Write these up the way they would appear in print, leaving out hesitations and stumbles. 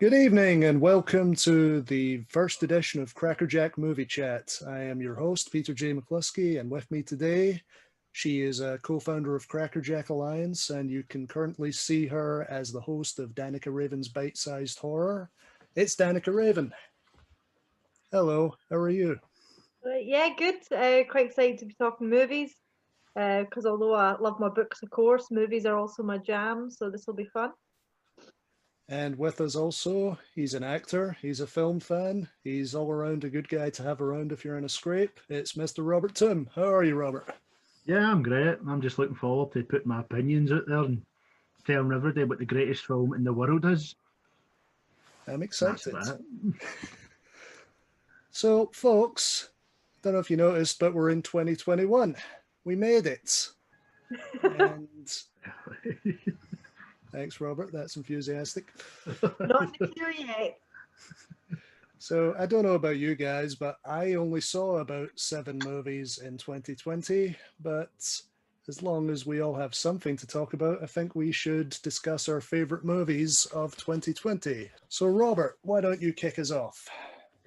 Good evening and welcome to the first edition of Crackerjack Movie Chat. I am your host, Peter J. McCluskey, and with me today, she is a co-founder of Crackerjack Alliance, and you can currently see her as the host of Danica Raven's Bite-Sized Horror. It's Danica Raven. Hello, how are you? Yeah, good. Quite excited to be talking movies, because although I love my books, of course, movies are also my jam, so this will be fun. And with us also, he's an actor, he's a film fan, he's all around a good guy to have around if you're in a scrape. It's Mr. Robert Tombe. How are you, Robert? Yeah, I'm great. I'm just looking forward to putting my opinions out there and telling everybody what the greatest film in the world is. I'm excited. So, folks, don't know if you noticed, but we're in 2021. We made it. And thanks, Robert. That's enthusiastic. Not in the queue yet. So I don't know about you guys, but I only saw about 7 movies in 2020. But as long as we all have something to talk about, I think we should discuss our favorite movies of 2020. So Robert, why don't you kick us off?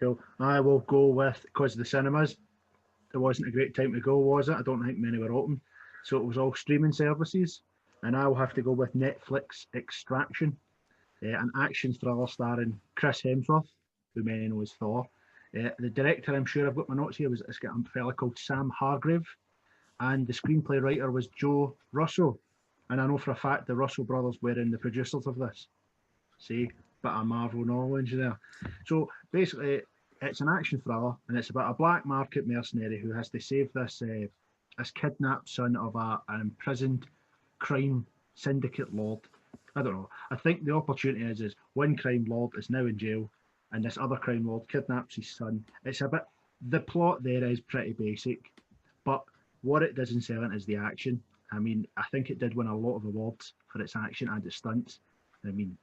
Cool. I will go with, because of the cinemas, there wasn't a great time to go, was it? I don't think many were open. So it was all streaming services. And I will have to go with Netflix Extraction, an action thriller starring Chris Hemsworth, who many know as Thor. The director, I'm sure I've got my notes here, was a fella called Sam Hargrave, and the screenplay writer was Joe Russo. And I know for a fact the Russo brothers were in the producers of this. See, bit of Marvel knowledge there. So basically, it's an action thriller, and it's about a black market mercenary who has to save this kidnapped son of an imprisoned crime syndicate lord. I don't know. I think the opportunity is one crime lord is now in jail, and this other crime lord kidnaps his son. It's a bit. The plot there is pretty basic, but what it doesn't sell it is the action. I mean, I think it did win a lot of awards for its action and its stunts. I mean,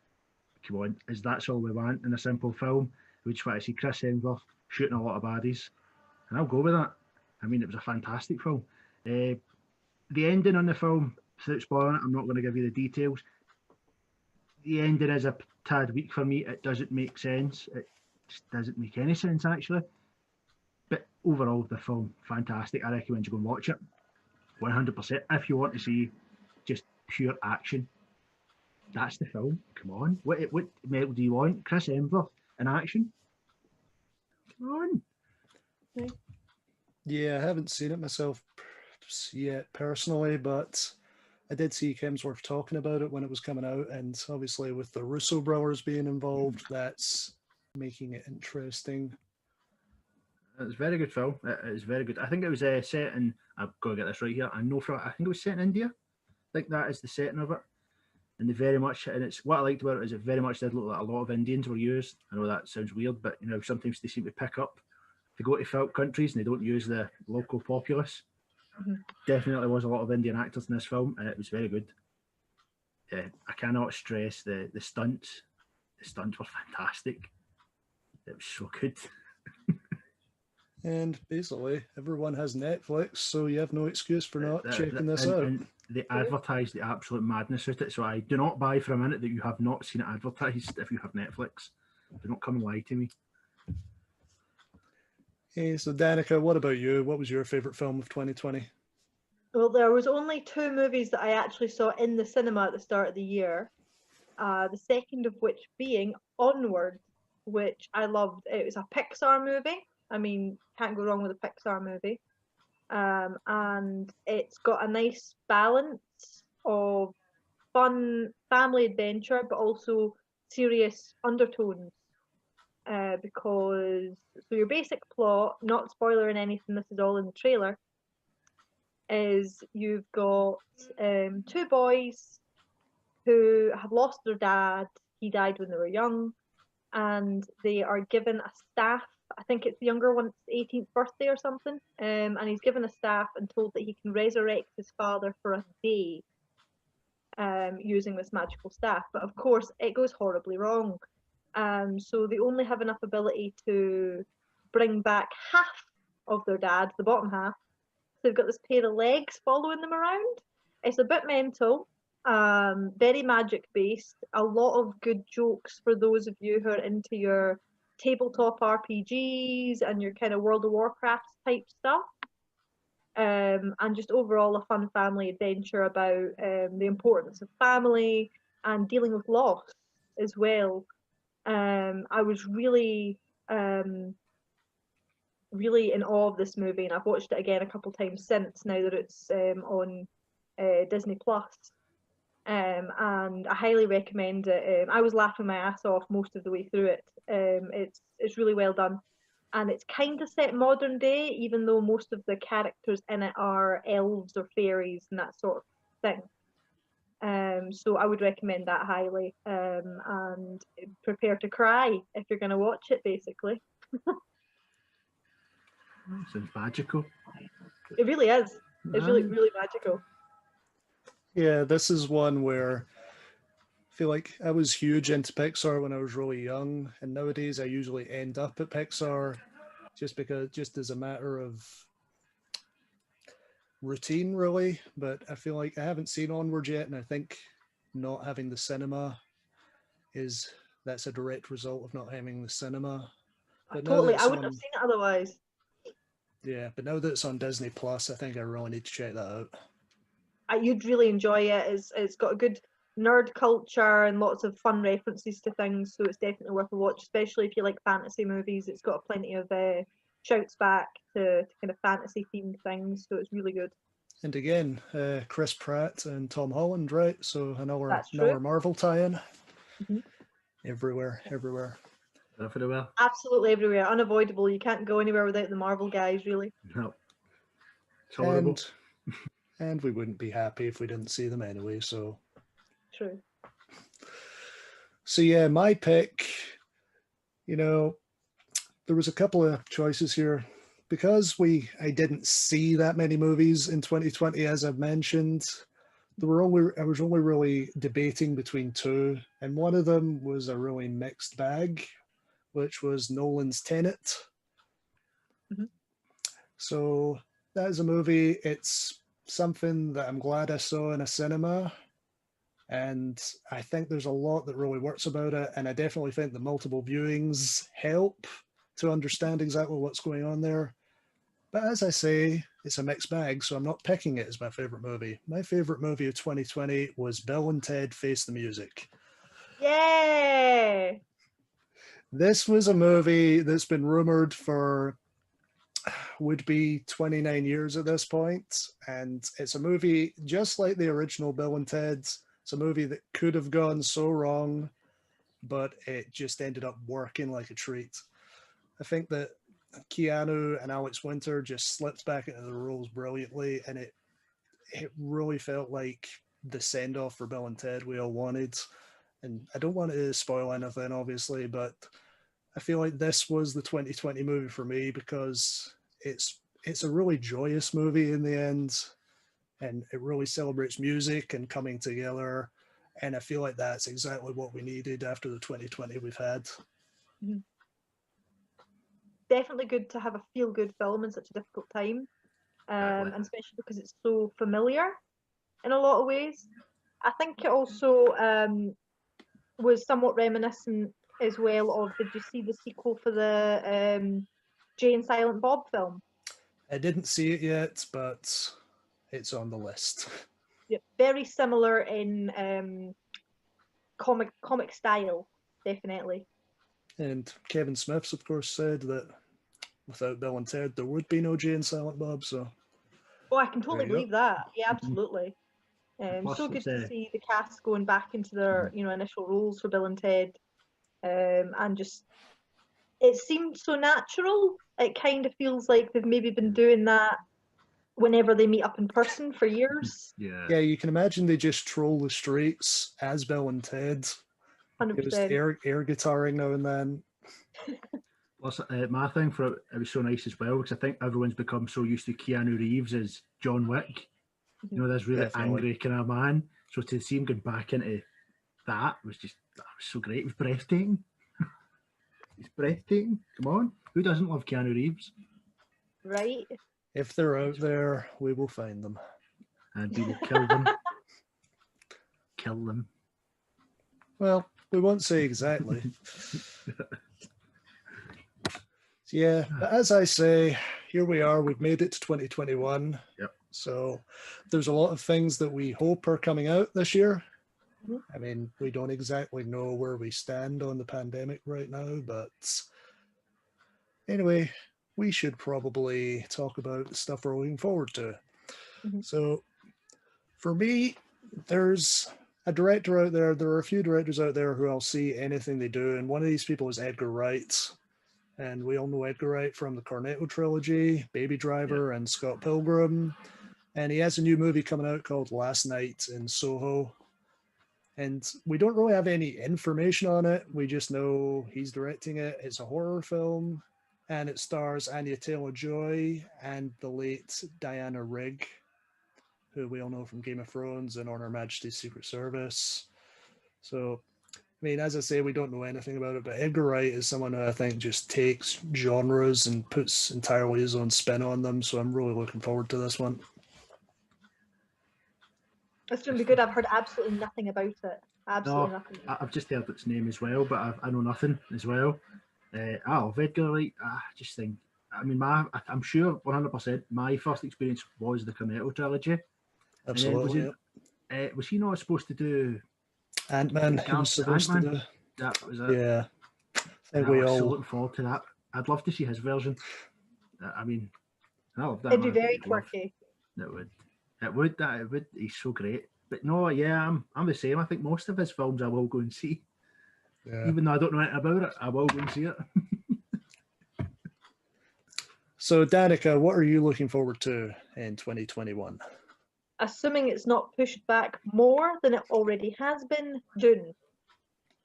come on, that's all we want in a simple film? We just want to see Chris Hemsworth shooting a lot of baddies, and I'll go with that. I mean, it was a fantastic film. The ending on the film, without spoiling it, I'm not going to give you the details. The ending is a tad weak for me. It doesn't make sense. It just doesn't make any sense, actually. But overall, the film, fantastic. I recommend you go and watch it. 100%. If you want to see just pure action, that's the film. Come on. What medal do you want? Chris Hemsworth in action? Come on. Yeah, I haven't seen it myself yet personally, but I did see Hemsworth talking about it when it was coming out, and obviously with the Russo brothers being involved, that's making it interesting. It's a very good film. It is very good. I think it was set in, I've got to get this right here, I think it was set in India. I think that is the setting of it. And it's what I liked about it is it very much did look like a lot of Indians were used. I know that sounds weird, but you know, sometimes they seem to pick up to go to folk countries and they don't use the local populace. Mm-hmm. Definitely was a lot of Indian actors in this film, and it was very good. I cannot stress the stunts. The stunts were fantastic. It was so good. And basically, everyone has Netflix, so you have no excuse for not checking this out. And they advertise the absolute madness with it, so I do not buy for a minute that you have not seen it advertised if you have Netflix. Do not come and lie to me. Hey, so Danica, what about you? What was your favourite film of 2020? Well, there was only 2 movies that I actually saw in the cinema at the start of the year. The second of which being Onward, which I loved. It was a Pixar movie. I mean, can't go wrong with a Pixar movie. And it's got a nice balance of fun family adventure, but also serious undertones. Because, so your basic plot, not spoiling anything, this is all in the trailer, is you've got 2 boys who have lost their dad. He died when they were young, and they are given a staff. I think it's the younger one's 18th birthday or something, and he's given a staff and told that he can resurrect his father for a day using this magical staff. But of course, it goes horribly wrong. So they only have enough ability to bring back half of their dad, the bottom half. So they've got this pair of legs following them around. It's a bit mental. Very magic based. A lot of good jokes for those of you who are into your tabletop RPGs and your kind of World of Warcraft type stuff. And just overall a fun family adventure about the importance of family and dealing with loss as well. I was really really in awe of this movie, and I've watched it again a couple times since, now that it's on Disney Plus. And I highly recommend it. I was laughing my ass off most of the way through it. It's really well done, and it's kind of set modern day, even though most of the characters in it are elves or fairies and that sort of thing. So I would recommend that highly, and prepare to cry if you're going to watch it, basically. Sounds magical. It really is. It's really, really magical. Yeah, this is one where I feel like I was huge into Pixar when I was really young, and nowadays I usually end up at Pixar just as a matter of routine, really. But I feel like I haven't seen Onward yet, and I think not having the cinema that's a direct result of not having the cinema. But Totally, I wouldn't have seen it otherwise. Yeah, but now that it's on Disney Plus, I think I really need to check that out. You'd really enjoy it. It's got a good nerd culture and lots of fun references to things, so it's definitely worth a watch, especially if you like fantasy movies. It's got plenty of shouts back to kind of fantasy themed things, so it's really good. And again, Chris Pratt and Tom Holland, right? So That's another true. Marvel tie-in. Mhm. Everywhere. Everywhere. Absolutely everywhere. Unavoidable. You can't go anywhere without the Marvel guys, really. No. It's horrible. And we wouldn't be happy if we didn't see them anyway, so. True. So yeah, my pick, there was a couple of choices here. Because I didn't see that many movies in 2020, as I've mentioned, I was only really debating between two, and one of them was a really mixed bag, which was Nolan's Tenet. Mm-hmm. So that is a movie. It's something that I'm glad I saw in a cinema, and I think there's a lot that really works about it, and I definitely think the multiple viewings help to understand exactly what's going on there. But as I say, it's a mixed bag, so I'm not picking it as my favorite movie. My favorite movie of 2020 was Bill and Ted Face the Music. Yay! This was a movie that's been rumored for would be 29 years at this point, and it's a movie just like the original Bill and Ted. It's a movie that could have gone so wrong, but it just ended up working like a treat. I think that Keanu and Alex Winter just slipped back into the roles brilliantly, and it really felt like the send-off for Bill and Ted we all wanted. And I don't want to spoil anything, obviously, but I feel like this was the 2020 movie for me because it's a really joyous movie in the end, and it really celebrates music and coming together. And I feel like that's exactly what we needed after the 2020 we've had. Mm-hmm. Definitely good to have a feel-good film in such a difficult time, and especially because it's so familiar in a lot of ways. I think it also was somewhat reminiscent as well of, did you see the sequel for the Jay and Silent Bob film? I didn't see it yet, but it's on the list. Yeah, very similar in comic style, definitely. And Kevin Smith's, of course, said that without Bill and Ted, there would be no Jay and Silent Bob. So, oh, I can totally believe that. Yeah, absolutely. So good to see the cast going back into their, initial roles for Bill and Ted, and just it seemed so natural. It kind of feels like they've maybe been doing that whenever they meet up in person for years. Yeah, you can imagine they just troll the streets as Bill and Ted. 100%. It was air guitaring now and then. Plus, my thing for it was so nice as well, because I think everyone's become so used to Keanu Reeves as John Wick. This really angry kind of man. So to see him going back into that was so great. It was breathtaking. It's breathtaking. Come on. Who doesn't love Keanu Reeves? Right. If they're out there, we will find them. And we will kill them. kill them. Well, we won't say exactly. Yeah, but as I say, here we are. We've made it to 2021. Yep. So there's a lot of things that we hope are coming out this year. Mhm. I mean, we don't exactly know where we stand on the pandemic right now, but anyway, we should probably talk about the stuff we're looking forward to. Mhm. So for me, there's a director out there. There are a few directors out there who I'll see anything they do, and one of these people is Edgar Wright. And we all know Edgar Wright from the Cornetto trilogy, Baby Driver, and Scott Pilgrim. And he has a new movie coming out called Last Night in Soho. And we don't really have any information on it. We just know he's directing it. It's a horror film, and it stars Anya Taylor-Joy and the late Diana Rigg, who we all know from Game of Thrones and On Her Majesty's Secret Service. So, I mean, as I say, we don't know anything about it, but Edgar Wright is someone who I think just takes genres and puts entirely his own spin on them. So I'm really looking forward to this one. It's going to be good. I've heard absolutely nothing about it. Absolutely nothing. I've just heard its name as well, but I know nothing as well. I love Edgar Wright. I just think, I mean, I'm sure 100% my first experience was the Cornetto trilogy. Absolutely. Was he not supposed to do Ant-Man? He was supposed to do. That was it. Yeah. I think I we was all so looking forward to that. I'd love to see his version. I mean, I love that. It'd be man. very quirky. It would. He's so great. But no, yeah, I'm the same. I think most of his films I will go and see. Yeah. Even though I don't know anything about it, I will go and see it. So, Danica, what are you looking forward to in 2021? Assuming it's not pushed back more than it already has been, Dune.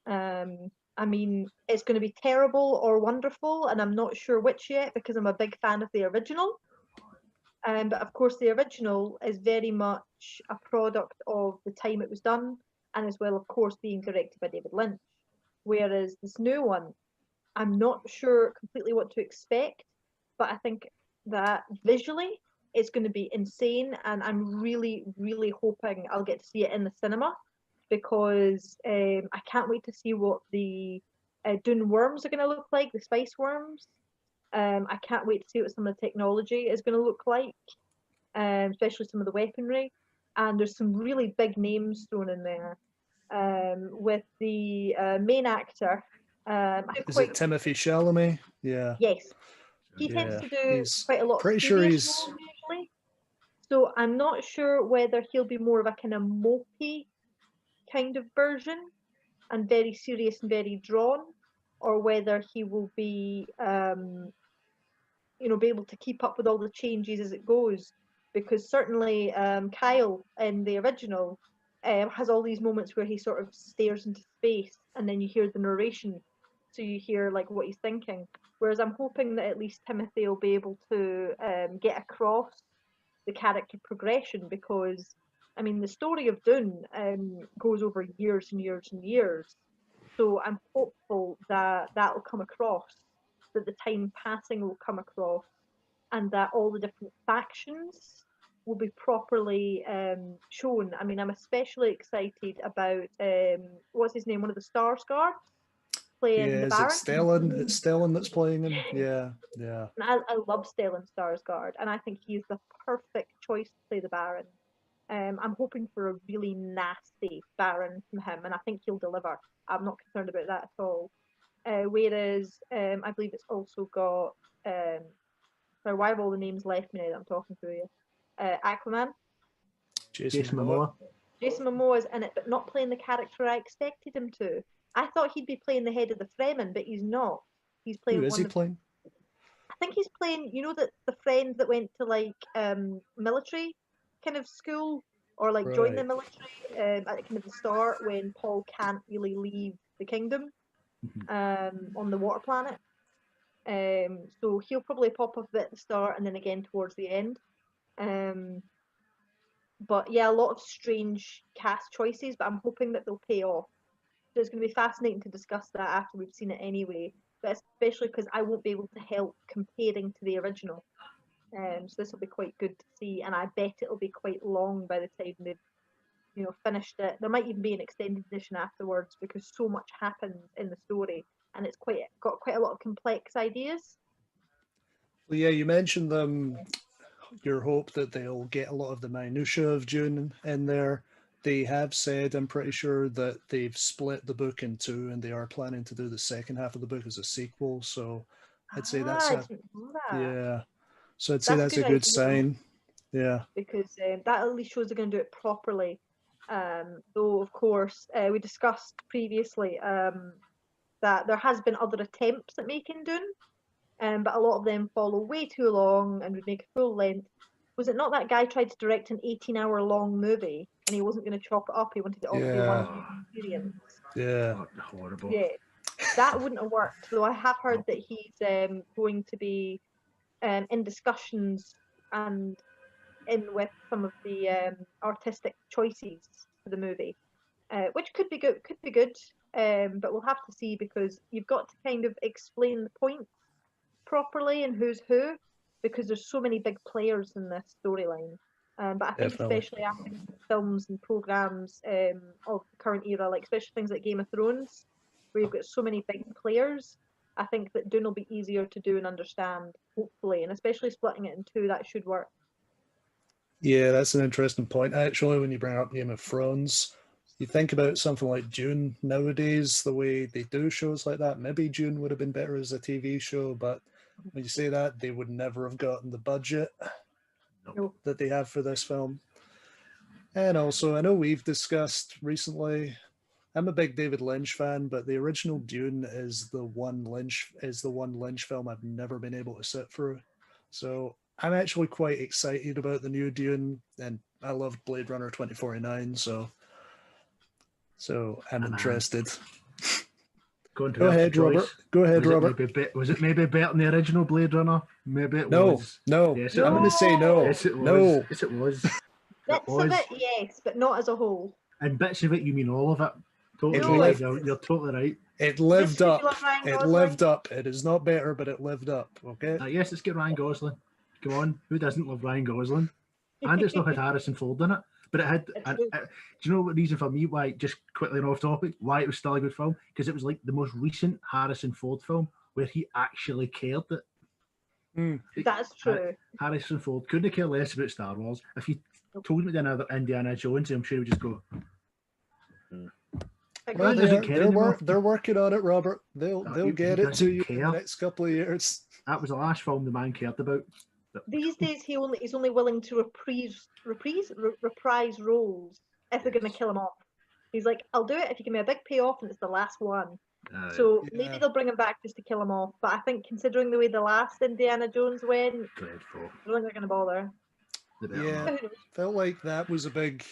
I mean, it's going to be terrible or wonderful, and I'm not sure which yet because I'm a big fan of the original. But of course, the original is very much a product of the time it was done, and as well, of course, being directed by David Lynch. Whereas this new one, I'm not sure completely what to expect, but I think that visually it's going to be insane, and I'm really, really hoping I'll get to see it in the cinema because I can't wait to see what the Dune worms are going to look like, the spice worms. I can't wait to see what some of the technology is going to look like, especially some of the weaponry. And there's some really big names thrown in there. With the main actor. Is it Timothée Chalamet? Yeah. Yes. He tends to do quite a lot of serious roles usually. So I'm not sure whether he'll be more of a kind of mopey kind of version and very serious and very drawn, or whether he will be be able to keep up with all the changes as it goes, because certainly Kyle in the original has all these moments where he sort of stares into space and then you hear the narration, so you hear like what he's thinking, whereas I'm hoping that at least Timothy will be able to get across the character progression, because I mean the story of Dune goes over years and years and years, so I'm hopeful that that will come across, that the time passing will come across, and that all the different factions will be properly shown. I mean, I'm especially excited about what's his name, one of the Skarsgård playing the Baron. Is it Stellan? It's Stellan that's playing him. Yeah. And I love Stellan Skarsgård, and I think he's the perfect choice to play the Baron. I'm hoping for a really nasty Baron from him, and I think he'll deliver. I'm not concerned about that at all. Whereas I believe it's also got sorry, why have all the names left me now that I'm talking to you? Aquaman. Jason Momoa. Jason Momoa is in it, but not playing the character I expected him to. I thought he'd be playing the head of the Fremen, but he's not. He's playing. Who is he playing? I think he's playing. You know that the friend that went to like military kind of school, or like joined the military at kind of the start when Paul can't really leave the kingdom on the water planet. So he'll probably pop up a bit at the start and then again towards the end. But yeah, a lot of strange cast choices, but I'm hoping that they'll pay off. So it's going to be fascinating to discuss that after we've seen it anyway, but especially because I won't be able to help comparing to the original. So this will be quite good to see, and I bet it'll be quite long by the time they've finished it. There might even be an extended edition afterwards because so much happens in the story, and it's got quite a lot of complex ideas. Well, yeah, you mentioned your hope that they'll get a lot of the minutiae of Dune in there. They have said, I'm pretty sure, that they've split the book in two, and they are planning to do the second half of the book as a sequel. So I'd say I didn't know that. yeah. So I'd say that's a good good idea, sign. Yeah. because that at least shows they're going to do it properly. Though, of course, we discussed previously that there has been other attempts at making Dune, but a lot of them follow way too long and would make a full length. Was it not that guy tried to direct an 18-hour long movie and he wasn't going to chop it up? He wanted it all to be one experience. Yeah. Oh, horrible. Yeah, that wouldn't have worked. Though I have heard that he's going to be in discussions and in with some of the artistic choices for the movie, which could be good. But we'll have to see, because you've got to kind of explain the points properly and who's who, because there's so many big players in this storyline. But I think Definitely. especially after films and programs of the current era, like especially things like Game of Thrones, where you've got so many big players, I think that Dune will be easier to do and understand, hopefully, and especially splitting it in two, that should work. Yeah, that's an interesting point. Actually, when you bring up Game of Thrones, you think about something like Dune nowadays, the way they do shows like that. Maybe Dune would have been better as a TV show, but when you say that, they would never have gotten the budget that they have for this film. And also, I know we've discussed recently, I'm a big David Lynch fan, but the original Dune is the one Lynch film I've never been able to sit through. So I'm actually quite excited about the new Dune, and I loved Blade Runner 2049, so I'm interested. Go ahead, Robert. Go ahead, Robert. Was it maybe better than the original Blade Runner? Maybe it was. No. Yes, I'm going to say no. Yes, it was. No. Yes, it was. Bits of it, yes, but not as a whole. And bits of it, you mean all of it? Totally It right. lived- You're totally right. It lived up. It Gosling? lived up. It is not better, but it lived up. Okay. Yes, let's get Ryan Gosling. Come on, who doesn't love Ryan Gosling? And it's not had Harrison Ford in it, but it had. Do you know what reason for me why? Just quickly and off topic, why it was still a good film? Because it was like the most recent Harrison Ford film where he actually cared. That's true. Harrison Ford couldn't care less about Star Wars. If you told me another Indiana Jones, I'm sure he would just go. Well, they're working on it, Robert. They'll get it to you in the next couple of years. That was the last film the man cared about. These days, he's only willing to reprise roles if they're going to kill him off. He's like, I'll do it if you give me a big payoff and it's the last one. So maybe they'll bring him back just to kill him off. But I think considering the way the last Indiana Jones went, dreadful. I don't think they're going to bother. Yeah, felt like that was a big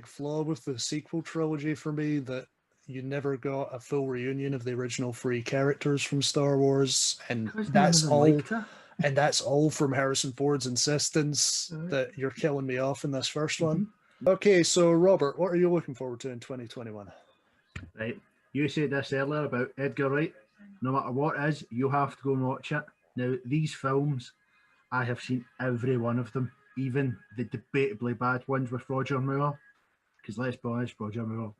flaw with the sequel trilogy for me, that you never got a full reunion of the original three characters from Star Wars, and that's all from Harrison Ford's insistence that you're killing me off in this first one. Okay, so Robert, what are you looking forward to in 2021? Right, you said this earlier about Edgar Wright. No matter what it is, you have to go and watch it. Now, these films, I have seen every one of them, even the debatably bad ones with Roger Moore. Because let's be honest, Roger Moore,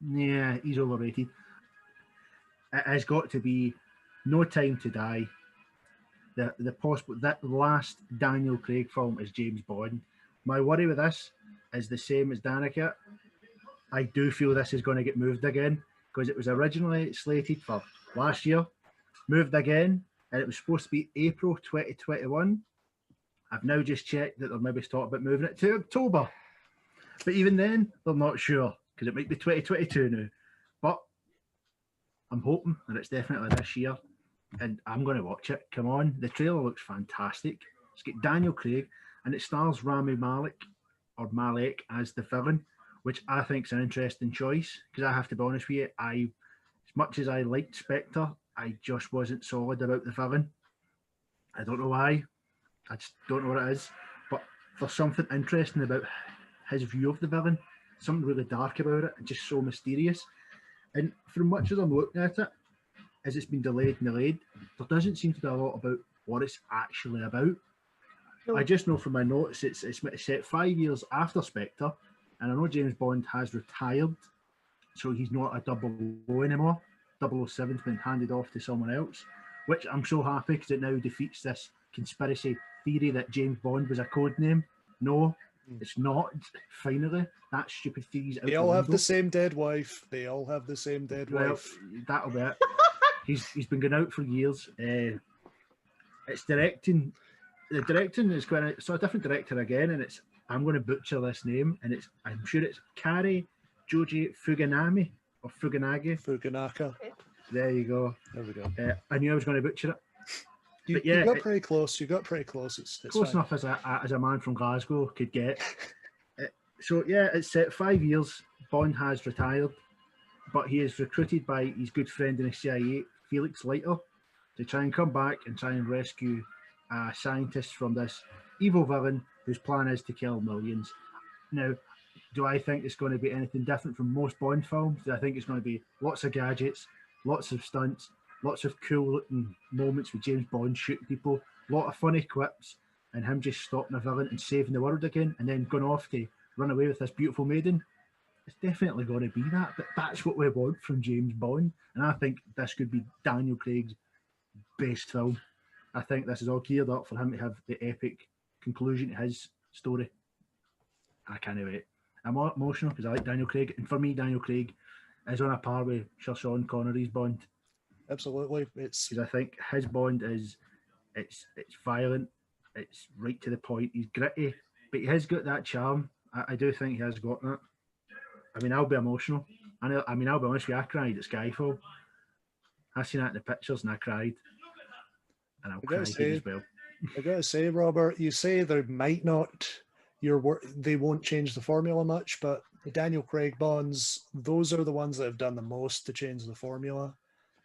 yeah, he's overrated. It has got to be No Time to Die. That last Daniel Craig film is James Bond. My worry with this is the same as Danica. I do feel this is going to get moved again, because it was originally slated for last year, moved again, and it was supposed to be April 2021. I've now just checked that they're maybe talking about moving it to October. But even then, they're not sure, because it might be 2022 now. But I'm hoping that it's definitely this year, and I'm going to watch it. Come on, the trailer looks fantastic. It's got Daniel Craig, and it stars Rami Malek as the villain, which I think is an interesting choice, because I have to be honest with you, as much as I liked Spectre, I just wasn't solid about the villain. I don't know why. I just don't know what it is. But there's something interesting about his view of the villain, something really dark about it, and just so mysterious. And from much as I'm looking at it, as it's been delayed, there doesn't seem to be a lot about what it's actually about. I just know from my notes it's set 5 years after Spectre, And I know James Bond has retired, so he's not a 007 anymore. 007's been handed off to someone else, which I'm so happy because it now defeats this conspiracy theory that James Bond was a code name. No, it's not. Finally, that stupid theory's out They the all have window. the same dead wife. They all have the same dead wife. That'll be it. He's been going out for years. It's directing. The directing is going to, so a different director again, and I'm going to butcher this name, and I'm sure it's Kari Joji Fuganami or Fuganagi. Fukunaga. There you go. There we go. I knew I was going to butcher it. You got pretty close. You got pretty close. It's Close fine. enough as a man from Glasgow could get. So yeah, it's set 5 years. Bond has retired, but he is recruited by his good friend in the CIA, Felix Leiter, to try and come back and try and rescue scientists from this evil villain whose plan is to kill millions. Now, do I think it's going to be anything different from most Bond films? Do I think it's going to be lots of gadgets, lots of stunts, lots of cool looking moments with James Bond shooting people, a lot of funny quips, and him just stopping a villain and saving the world again, and then going off to run away with this beautiful maiden? It's definitely going to be that, but that's what we want from James Bond, and I think this could be Daniel Craig's best film. I think this is all geared up for him to have the epic conclusion to his story. I can't wait. I'm all emotional because I like Daniel Craig, and for me, Daniel Craig is on a par with Sean Connery's Bond. Absolutely, because I think his Bond is it's violent, it's right to the point. He's gritty, but he has got that charm. I do think he has got that. I mean, I'll be emotional. I mean, I'll be honest with you, I cried at Skyfall. I seen that in the pictures and I cried. And I'll cry here as well. I gotta say, Robert, you say there might not, they won't change the formula much, but the Daniel Craig Bonds, those are the ones that have done the most to change the formula.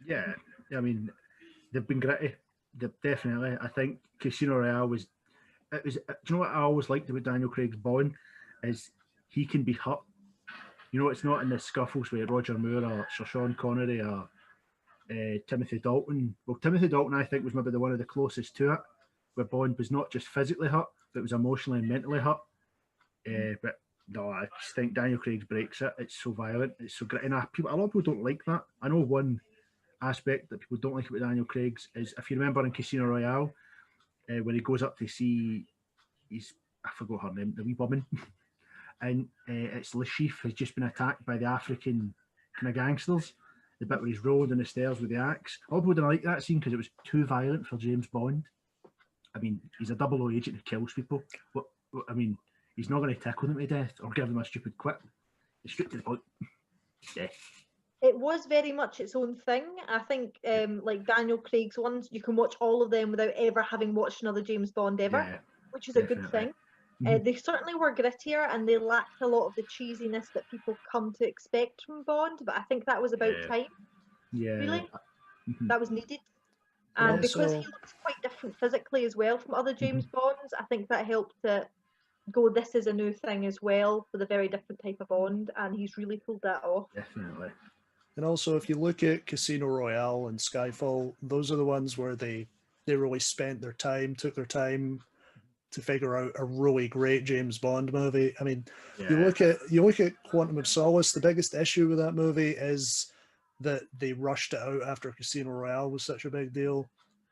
Yeah, I mean, they've been gritty. Definitely. I think Casino Royale was. Do you know what I always liked about Daniel Craig's Bond is he can be hurt. You know, it's not in the scuffles with Roger Moore or Sir Sean Connery or Timothy Dalton. Well, Timothy Dalton, I think, was maybe the one of the closest to it, where Bond was not just physically hurt, but was emotionally and mentally hurt. But no, I just think Daniel Craig breaks it. It's so violent, it's so gritty. And a lot of people don't like that. I know one aspect that people don't like about Daniel Craig's is, if you remember in Casino Royale, when he goes up to see I forgot her name, the wee woman, and it's Lashif has just been attacked by the African kind of gangsters. The bit where he's rolling down the stairs with the axe. A lot of people didn't like that scene because it was too violent for James Bond. I mean, he's a 00 agent who kills people. But I mean, he's not going to tickle them to death or give them a stupid quip. It's straight to the point. Yeah. It was very much its own thing. I think, like Daniel Craig's ones, you can watch all of them without ever having watched another James Bond ever, which is definitely a good thing. They certainly were grittier and they lacked a lot of the cheesiness that people come to expect from Bond, but I think that was about time. Yeah. Really? That was needed. And because he looks quite different physically as well from other James Bonds, I think that helped to go, this is a new thing as well, with a very different type of Bond, and he's really pulled that off. Definitely. And also, if you look at Casino Royale and Skyfall, those are the ones where they really spent their time, took their time to figure out a really great James Bond movie. I mean, you look at Quantum of Solace, the biggest issue with that movie is that they rushed it out after Casino Royale was such a big deal.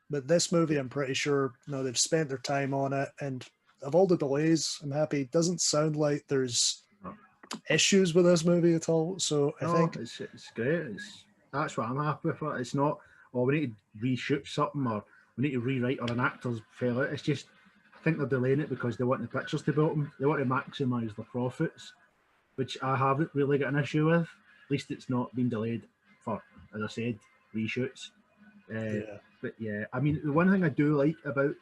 But this movie, I'm pretty sure, they've spent their time on it, and of all the delays, I'm happy. It doesn't sound like there's issues with this movie at all. So I think it's great. That's what I'm happy with. It's not, we need to reshoot something or we need to rewrite or an actor's fell out. It's just, I think they're delaying it because they want the pictures to build them. They want to maximise the profits, which I haven't really got an issue with. At least it's not been delayed for, as I said, reshoots. But yeah, I mean, the one thing I do like about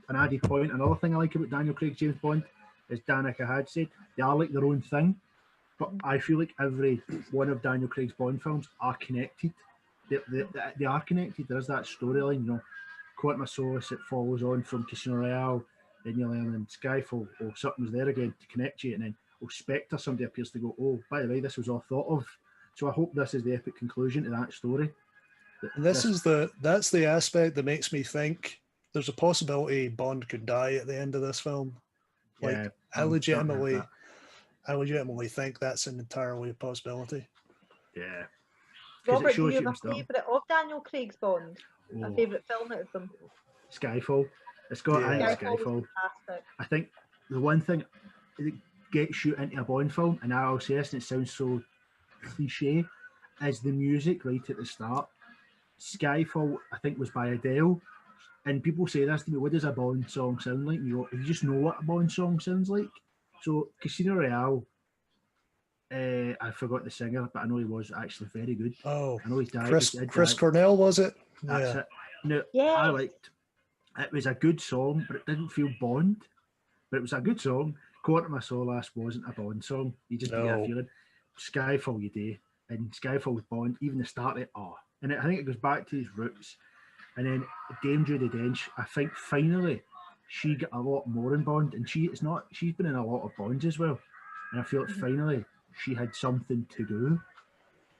an added point, another thing I like about Daniel Craig James Bond, as Danica had said, they are like their own thing. But I feel like every one of Daniel Craig's Bond films are connected. They are connected. There is that storyline, Quantum of Solace, it follows on from Casino Royale, then you learn in Skyfall, something's there again to connect you, and then Spectre, somebody appears to go, by the way, this was all thought of. So I hope this is the epic conclusion to that story. And that's the aspect that makes me think there's a possibility Bond could die at the end of this film. I I legitimately think that's an entirely a possibility. Yeah. 'Cause it Robert, do shows you have you a and stuff. favourite of Daniel Craig's Bond? A Oh, favourite film out of them? Skyfall. It's got, I Yeah. think Skyfall was Skyfall. fantastic. I think the one thing that gets you into a Bond film, and I'll say this, and it sounds so cliche, is the music right at the start. Skyfall, I think, was by Adele, and people say this to me: "What does a Bond song sound like?" And you go, "You just know what a Bond song sounds like." So, Casino Royale, I forgot the singer, but I know he was actually very good. Oh, I know he's died. Chris he did Chris die. Cornell, was it? That's Yeah. it. No, Yes. I liked. It was a good song, but it didn't feel Bond. But it was a good song. Quarter My Solace wasn't a Bond song. You just get a No. feeling. Skyfall, you do. And Skyfall with Bond, even the start of it, and I think it goes back to his roots. And then Dame Judi Dench, I think finally she got a lot more in Bond, and she's been in a lot of Bonds as well. And I feel like finally she had something to do.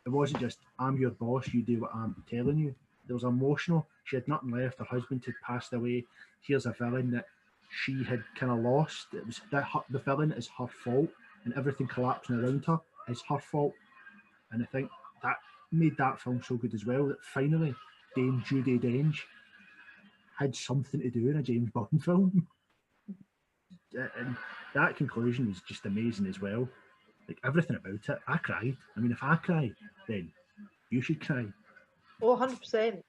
It wasn't just, I'm your boss, you do what I'm telling you. There was emotional. She had nothing left. Her husband had passed away. Here's a villain that she had kind of lost. It was that the villain is her fault, and everything collapsing around her is her fault. And I think that made that film so good as well. That finally, Dame Judi Dench had something to do in a James Bond film, and that conclusion was just amazing as well. Like everything about it, I cried. I mean, if I cry, then you should cry. Oh, 100%.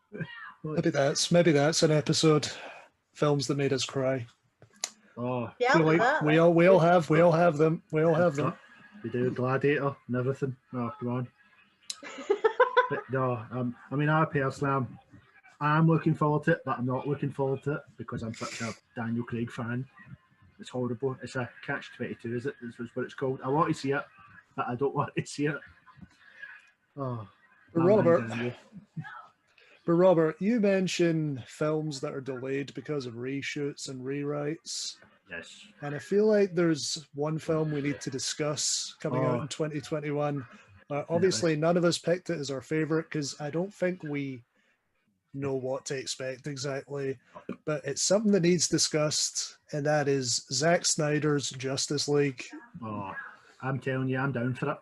Maybe that's an episode. Films that made us cry. Oh, Yeah, Feel like that. we all have them. We all have them. we do Gladiator and everything. Oh, come on. But no, I mean, I personally I'm looking forward to it, but I'm not looking forward to it because I'm such a Daniel Craig fan. It's horrible. It's a catch-22, is it? That's what it's called. I want to see it, but I don't want to see it. Oh, But Robert, you mentioned films that are delayed because of reshoots and rewrites. yes. And I feel like there's one film we need to discuss coming out in 2021. Obviously, none of us picked it as our favorite because I don't think we know what to expect exactly. But it's something that needs discussed, and that is Zack Snyder's Justice League. Oh, I'm telling you, I'm down for it.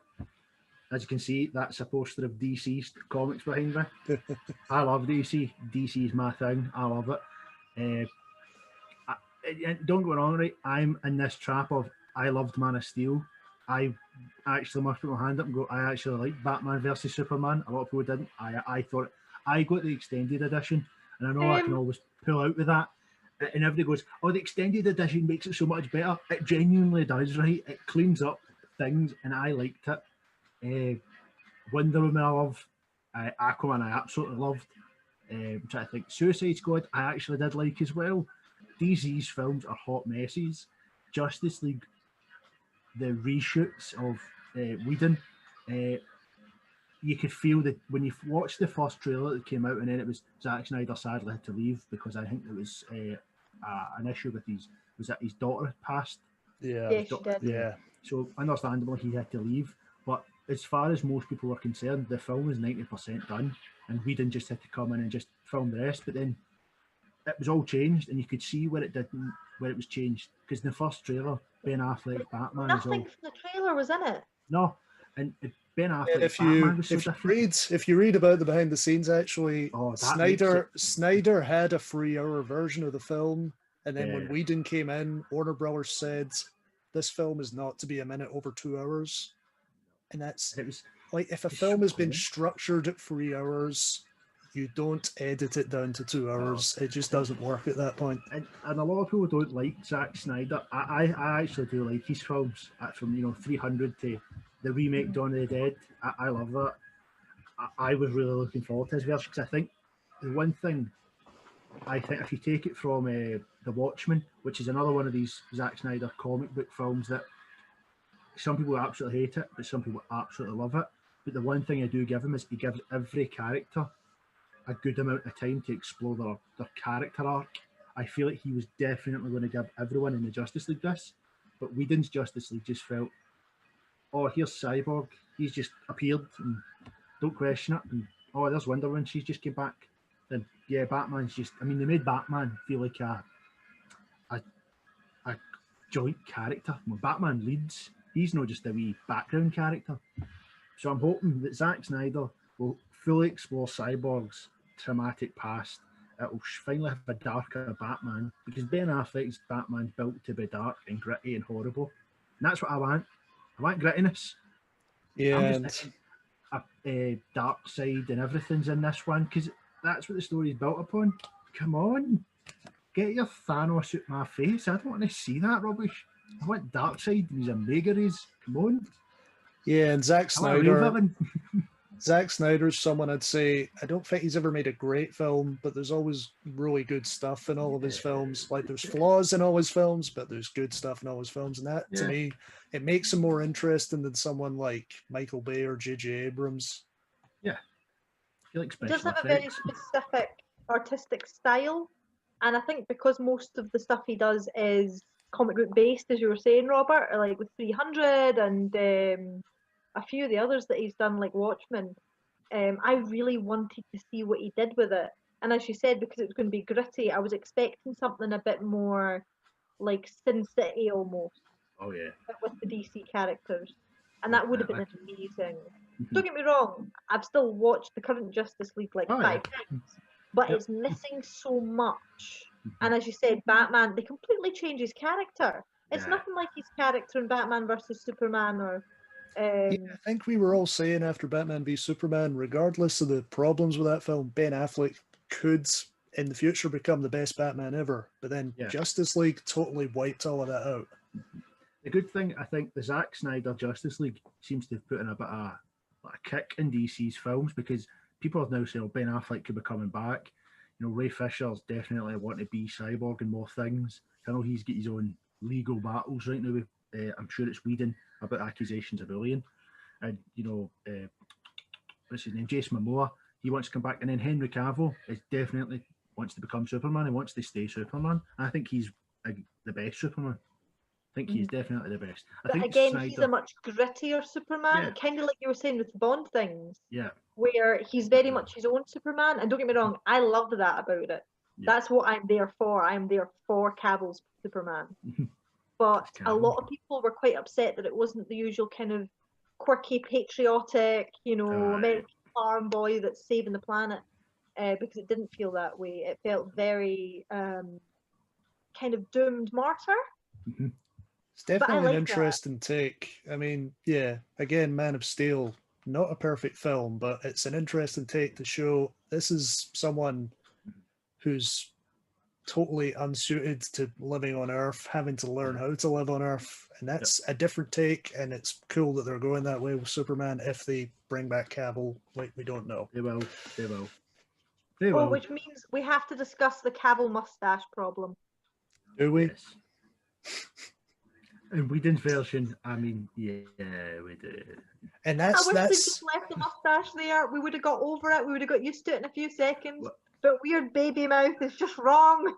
As you can see, that's a poster of DC's comics behind me. I love DC. DC is my thing. I love it. Don't get me wrong, right? I'm in this trap of I loved Man of Steel. I actually must put my hand up and go, I actually like Batman versus Superman. A lot of people didn't. I thought I got the extended edition, and I know I can always pull out with that. And everybody goes, oh, the extended edition makes it so much better. It genuinely does, right? It cleans up things, and I liked it. Wonder Woman I love. Aquaman I absolutely loved. I'm trying to think. Suicide Squad I actually did like as well. DC's films are hot messes. Justice League, the reshoots of Whedon, you could feel that when you watched the first trailer that came out, and then it was Zack Snyder sadly had to leave because I think there was an issue with his daughter had passed. Yeah. Yes, she did. Yeah. So understandably he had to leave. But as far as most people are concerned, the film is 90% done, and Whedon just had to come in and just film the rest. But then it was all changed, and you could see where it didn't, where it was changed. Because in the first trailer, Ben Affleck's Batman was Nothing all from the trailer was in it. no, and Ben And Affleck's Batman was so different. if you read about the behind the scenes, actually, Oh, that Snyder had a 3-hour version of the film, and then when Yeah. Whedon came in, Warner Brothers said this film is not to be a minute over 2 hours, and that's It was like if a it's film so has been cool. structured at 3 hours, you don't edit it down to 2 hours. It just doesn't work at that point. And a lot of people don't like Zack Snyder. I actually do like his films, from 300 to the remake Dawn of the Dead. I love that. I was really looking forward to his version because I think the one thing I think if you take it from The Watchmen, which is another one of these Zack Snyder comic book films that some people absolutely hate it, but some people absolutely love it. But the one thing I do give him is he gives every character a good amount of time to explore their character arc. I feel like he was definitely going to give everyone in the Justice League this, but Whedon's Justice League just felt, oh, here's Cyborg, he's just appeared, and don't question it, and oh, there's Wonder Woman, she's just came back. Then yeah, Batman's just, I mean, they made Batman feel like a joint character. When Batman leads, He's not just a wee background character. So I'm hoping that Zack Snyder will fully explore Cyborg's traumatic past. It will finally have a darker Batman, because Ben Affleck's Batman built to be dark and gritty and horrible. And that's what I want. I want grittiness. Yeah, I'm just thinking a dark side and everything's in this one, because that's what the story is built upon. Come on. Get your Thanos out my face. I don't want to see that rubbish. I want Darkseid and his Omegaries. Come on. yeah, and Zack I want a real Snyder. villain. Zack Snyder's someone I'd say, I don't think he's ever made a great film, but there's always really good stuff in all of his films. Like, there's flaws in all his films, but there's good stuff in all his films. And that, to Yeah. me, it makes him more interesting than someone like Michael Bay or J.J. Abrams. I feel like He does special have a very effects. specific artistic style, and I think because most of the stuff he does is comic book based, as you were saying, Robert, like with 300 and a few of the others that he's done, like Watchmen. I really wanted to see what he did with it, and as you said, because it was going to be gritty, I was expecting something a bit more like Sin City almost, Oh, yeah. but with the DC characters, and that would have been Definitely. amazing. Mhm. Don't get me wrong, I've still watched the current Justice League like Oh, yeah. 5 times, but Yep. it's missing so much. Mhm. And as you said, Batman, they completely change his character. It's Yeah. nothing like his character in Batman versus Superman or. Yeah, I think we were all saying after Batman v Superman, regardless of the problems with that film, Ben Affleck could in the future become the best Batman ever. But then Yeah. Justice League totally wiped all of that out. The good thing, I think, the Zack Snyder Justice League seems to have put in a bit of a kick in DC's films, because people have now said, oh, Ben Affleck could be coming back. You know, Ray Fisher's definitely wanting to be Cyborg and more things. I know he's got his own legal battles right now with, I'm sure it's Whedon, about accusations of bullying. And, you know, what's his name? Jason Momoa, he wants to come back. And then Henry Cavill is definitely wants to become Superman. He wants to stay Superman. I think he's the best Superman. I think he's definitely the best. I But think again, Snyder, he's a much grittier Superman, Yeah. kind of like you were saying with the Bond things, yeah, where he's very much his own Superman. And don't get me wrong, I loved that about it. Yeah. That's what I'm there for. I'm there for Cavill's Superman. But a Cavill. lot of people were quite upset that it wasn't the usual kind of quirky, patriotic, you know, Aye. American farm boy that's saving the planet, because it didn't feel that way. It felt very kind of doomed martyr. Mhm. It's definitely like an that. interesting take. I mean, yeah, again, Man of Steel, not a perfect film, but it's an interesting take to show this is someone who's totally unsuited to living on Earth, having to learn how to live on Earth. And that's a different take, and it's cool that they're going that way with Superman. If they bring back Cavill, like, we don't know. They will. They will. They Oh, will. which means we have to discuss the Cavill mustache problem. Do we? Yes. In Whedon's version, I mean, yeah, we do. And I wish they that's just left the mustache there. We would have got over it. We would have got used to it in a few seconds. What? But weird baby mouth is just wrong.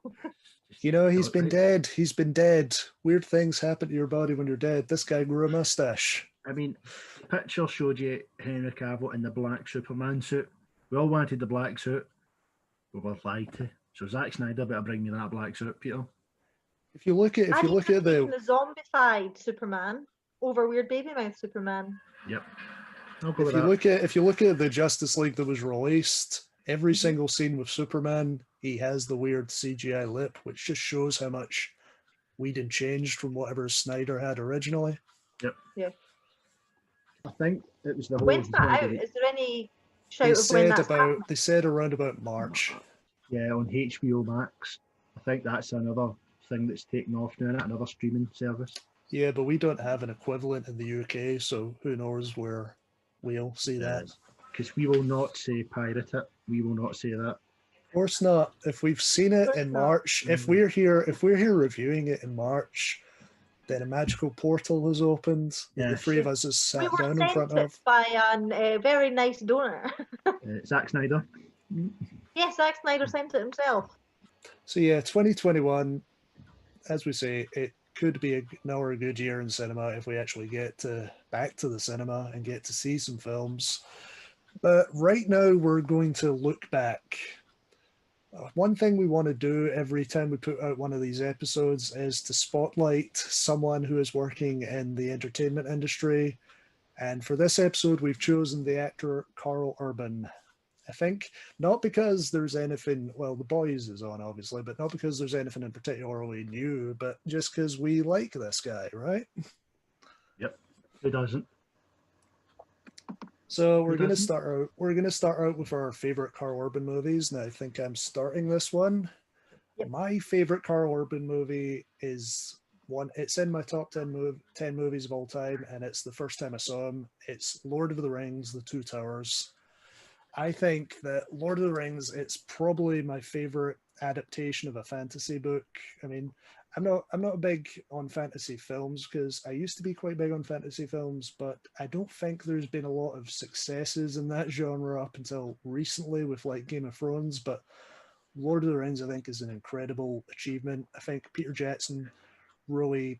you know, he's Not been right. dead. He's been dead. Weird things happen to your body when you're dead. This guy grew a mustache. I mean, the picture showed you Henry Cavill in the black Superman suit. We all wanted the black suit. We were lied to. So Zack Snyder better bring me that black suit, Peter. If you look at I'd even taken the the zombified Superman over weird baby mouth Superman. Yep. I'll go if with you that. look at the Justice League that was released, every single scene with Superman, he has the weird CGI lip, which just shows how much Whedon changed from whatever Snyder had originally. Yep. Yeah. I think it was the whole. When's that out? Is there any shout They of when said that's happening? about they said around about March. Yeah, on HBO Max. I think that's another thing that's taken off now, another streaming service. Yeah, but we don't have an equivalent in the UK, so who knows where we'll see that. Because we will not say pirate it. We will not say that. Of course not. If we've seen it Of course in not. March, if we're here reviewing it in March, then a magical portal has opened that the Yes. three of us has We sat were down in sent front it of. by a very nice donor. Zack Snyder. Yes, Zack Snyder sent it himself. So yeah, 2021, as we say, it could be another good year in cinema if we actually get back to the cinema and get to see some films. But right now we're going to look back. One thing we want to do every time we put out one of these episodes is to spotlight someone who is working in the entertainment industry. And for this episode, we've chosen the actor Karl Urban. I think not because there's anything, well, The Boys is on obviously, but not because there's anything in particularly new, but just because we like this guy, right? Yep. Who doesn't? So Who we're gonna doesn't? start out. We're gonna start out with our favorite Karl Urban movies, and I think I'm starting this one. Yep. My favorite Karl Urban movie is one. It's in my top 10 movies of all time, and it's the first time I saw him. It's Lord of the Rings: The Two Towers. I think that Lord of the Rings, it's probably my favorite adaptation of a fantasy book. I mean, I'm not big on fantasy films because I used to be quite big on fantasy films, but I don't think there's been a lot of successes in that genre up until recently with like Game of Thrones. But Lord of the Rings, I think, is an incredible achievement. I think Peter Jackson really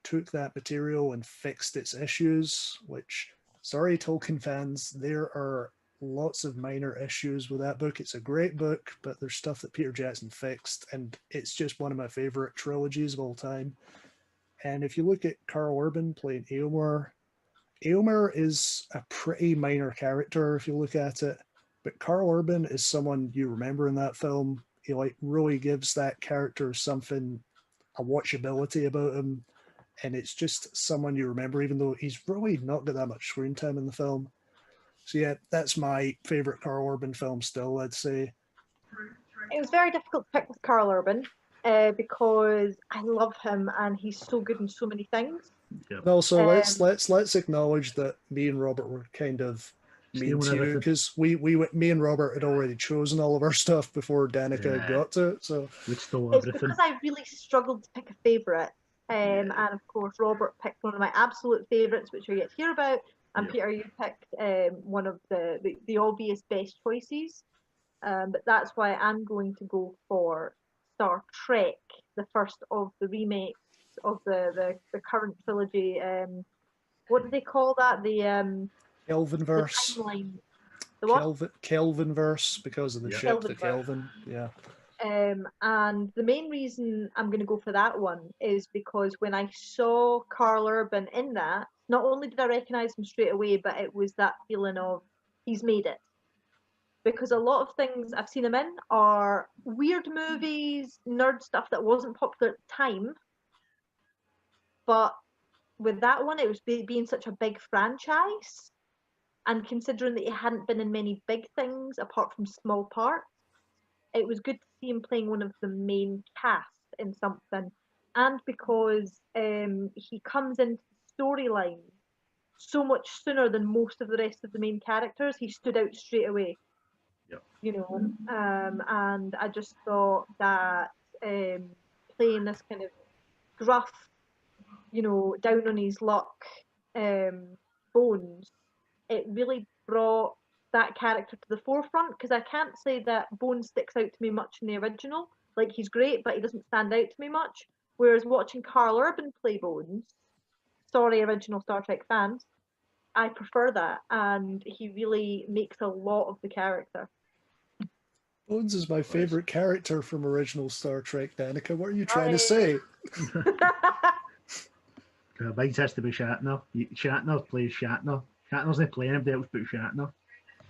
took that material and fixed its issues, which, sorry, Tolkien fans, there are lots of minor issues with that book. It's a great book, but there's stuff that Peter Jackson fixed, and it's just one of my favorite trilogies of all time. And if you look at Karl Urban playing Eomer, Eomer is a pretty minor character if you look at it, but Karl Urban is someone you remember in that film. He like really gives that character something, a watchability about him, and it's just someone you remember, even though he's really not got that much screen time in the film. So yeah, that's my favorite Karl Urban film still, I'd say. It was very difficult to pick with Karl Urban because I love him and he's so good in so many things. Yep. No, so let's Um, let's acknowledge that me and Robert were kind of mean Stealing to you everything. because me and Robert had already chosen all of our stuff before Danica Yeah. got to it. So We stole It's everything. because I really struggled to pick a favourite. Yeah. And of course, Robert picked one of my absolute favourites, which we get to hear about. And Yep. Peter, you picked one of the obvious best choices. But that's why I'm going to go for Star Trek, the first of the remakes of the current trilogy. What do they call that? The Kelvinverse, timeline. The what? Kelvinverse, because of the Yep. ship, the Kelvinverse. Kelvin. Yeah. And the main reason I'm going to go for that one is because when I saw Karl Urban in that, not only did I recognize him straight away, but it was that feeling of he's made it. Because a lot of things I've seen him in are weird movies, nerd stuff that wasn't popular at the time. But with that one, it was being such a big franchise, and considering that he hadn't been in many big things apart from small parts, it was good to see him playing one of the main cast in something. And because he comes into the storyline so much sooner than most of the rest of the main characters, he stood out straight away. Yep. You know, and I just thought that playing this kind of gruff, down on his luck, Bones, it really brought that character to the forefront because I can't say that Bones sticks out to me much in the original. Like he's great, but he doesn't stand out to me much. Whereas watching Karl Urban play Bones, sorry, original Star Trek fans, I prefer that, and he really makes a lot of the character. Bones is my Nice. favorite character from original Star Trek, Danica. What are you trying to say? Mine has to be Shatner. Shatner plays Shatner. Shatner's not playing anybody else but Shatner.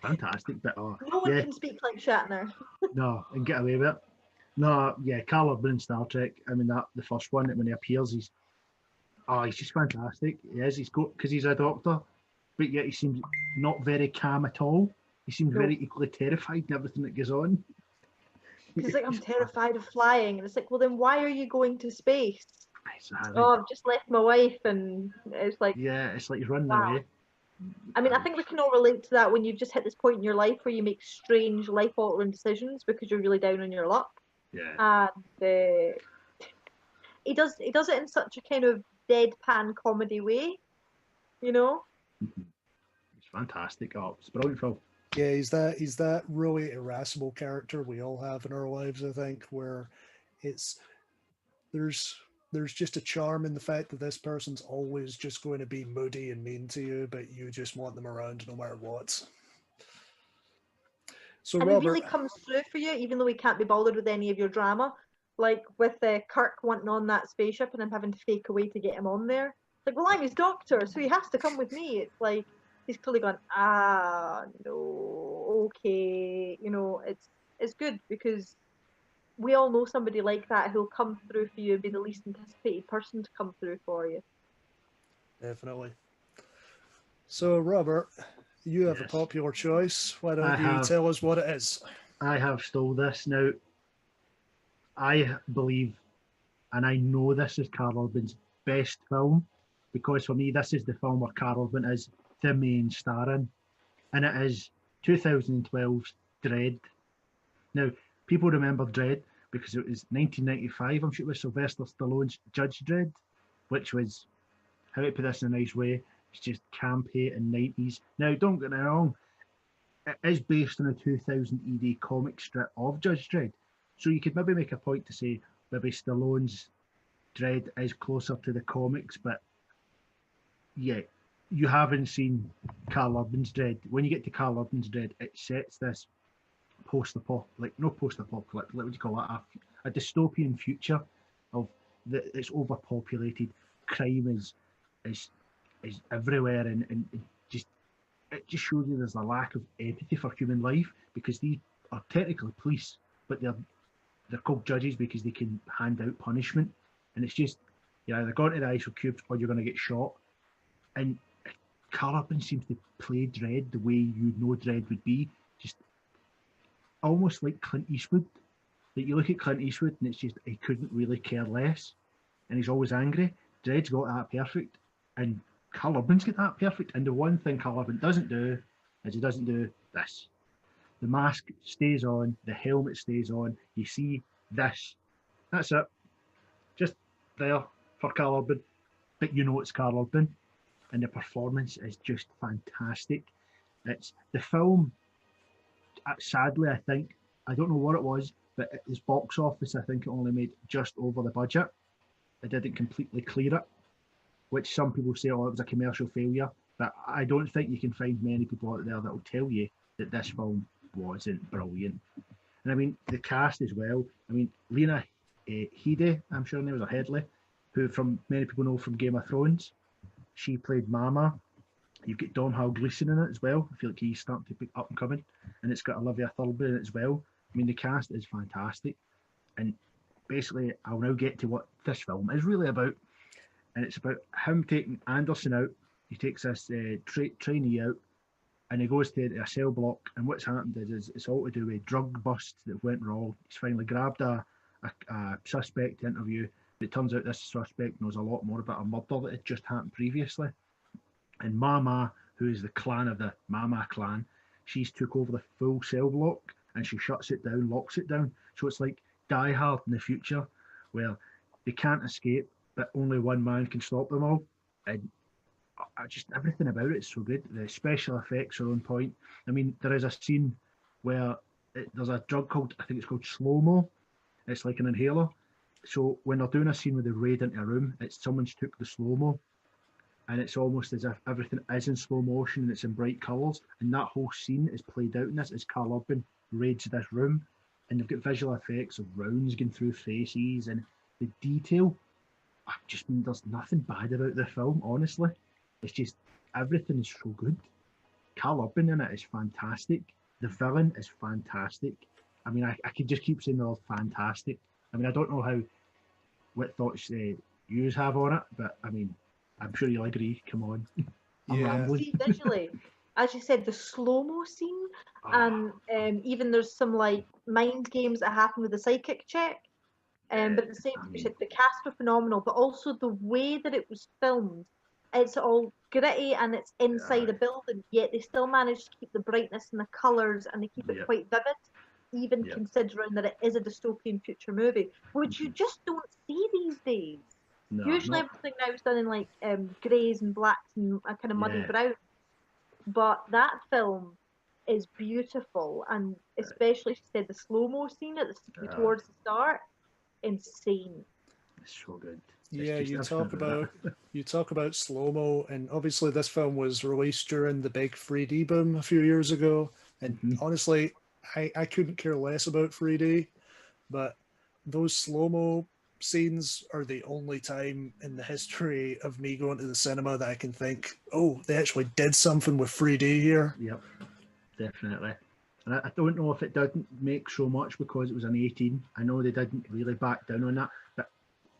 Fantastic, but No one yeah, can speak like Shatner. no, and get away with it. No, yeah, Karl Urban in Star Trek. I mean, that the first one when he appears, he's just fantastic. He is. He's got because he's a doctor, but yet he seems not very calm at all. He seems No. very equally terrified in everything that goes on. He's like, I'm terrified of flying, and it's like, well, then why are you going to space? Oh, I've just left my wife, and it's like, yeah, it's like he's running wow. away. I mean, I think we can all relate to that when you've just hit this point in your life where you make strange life-altering decisions because you're really down on your luck. Yeah. And he does it in such a kind of deadpan comedy way, you know. It's fantastic. Oh, it's brilliant film. Yeah, he's that really irascible character we all have in our lives, I think, where it's there's just a charm in the fact that this person's always just going to be moody and mean to you, but you just want them around no matter what. So And Robert, it really comes through for you, even though he can't be bothered with any of your drama. Like with Kirk wanting on that spaceship and him having to fake away to get him on there. Like, well, I'm his doctor, so he has to come with me. It's like he's clearly gone, no, okay. You know, it's good because we all know somebody like that who'll come through for you and be the least anticipated person to come through for you. definitely. So Robert, you have a Yes. popular choice. Why don't I you have. tell us what it is? I have stole this. Now, I believe, and I know this is Karl Urban's best film, because for me, this is the film where Karl Urban is the main star in, and it is 2012's Dread. Now, people remember Dread because it was 1995, I'm sure it was Sylvester Stallone's Judge Dredd, which was, how to put this in a nice way, it's just campy and 90s. Now, don't get me wrong, it is based on a 2000 ED comic strip of Judge Dredd. So you could maybe make a point to say maybe Stallone's Dredd is closer to the comics, but yeah, you haven't seen Karl Urban's Dredd. When you get to Karl Urban's Dredd, it sets this post-apocalyptic, no post-apocalyptic, what would you call that? A dystopian future of it's overpopulated, crime is everywhere, and it just shows you there's a lack of empathy for human life, because these are technically police, but they're called judges because they can hand out punishment, and it's just you're either going to the ice cubes or you're going to get shot. And Karl Urban seems to play Dredd the way you know Dredd would be, just almost like Clint Eastwood. That you look at Clint Eastwood and it's just he couldn't really care less, and he's always angry. Dredd's got that perfect, and Karl Urban's got that perfect. And the one thing Karl Urban doesn't do is he doesn't do this. The mask stays on, the helmet stays on. You see this. That's it. Just there for Karl Urban, but you know it's Karl Urban, and the performance is just fantastic. It's the film. Sadly, I think I don't know what it was, but its box office, I think it only made just over the budget. It didn't completely clear it, which some people say, oh, it was a commercial failure. But I don't think you can find many people out there that will tell you that this film wasn't brilliant. And I mean, the cast as well. I mean, Lena Headey, I'm sure her name was, Headley, who from many people know from Game of Thrones. She played Mama. You've got Domhnall Gleeson in it as well. I feel like he's starting to pick up and coming. And it's got Olivia Thirlby in it as well. I mean, the cast is fantastic. And basically, I'll now get to what this film is really about. And it's about him taking Anderson out. He takes this trainee out, and he goes to a cell block. And what's happened is it's all to do with drug busts that went wrong. He's finally grabbed a suspect to interview. It turns out this suspect knows a lot more about a murder that had just happened previously. And Mama, who is the clan of the Mama clan, she's took over the full cell block, and she shuts it down, locks it down. So it's like Die Hard in the future, where they can't escape, but only one man can stop them all. And just everything about it is so good. The special effects are on point. I mean, there is a scene where there's a drug called, I think it's called slow-mo. It's like an inhaler. So when they're doing a scene where they raid into a room, it's someone's took the slow-mo, and it's almost as if everything is in slow motion and it's in bright colours. And that whole scene is played out in this as Karl Urban raids this room, and they've got visual effects of rounds going through faces, and the detail. I just mean, there's nothing bad about the film, honestly. It's just everything is so good. Karl Urban in it is fantastic. The villain is fantastic. I mean, I could just keep saying they're all fantastic. I mean, I don't know what thoughts you have on it, but I mean, I'm sure you'll agree. Come on. I'm rambling. See, visually, as you said, the slow-mo scene, and even there's some like mind games that happen with the psychic check. But the same, the cast were phenomenal, but also the way that it was filmed, it's all gritty and it's inside a building, yet they still managed to keep the brightness and the colours, and they keep it quite vivid, even considering that it is a dystopian future movie, which you just don't see these days. No, usually everything now is done in like greys and blacks and a kind of muddy brown, but that film is beautiful, and especially, she said, the slow-mo scene towards the start, insane. It's so good. Yeah, you talk about slow-mo, and obviously this film was released during the big 3D boom a few years ago, and honestly, I couldn't care less about 3D, but those slow-mo scenes are the only time in the history of me going to the cinema that I can think, oh, they actually did something with 3D here. Yep, definitely. And I don't know if it didn't make so much because it was an 18. I know they didn't really back down on that, but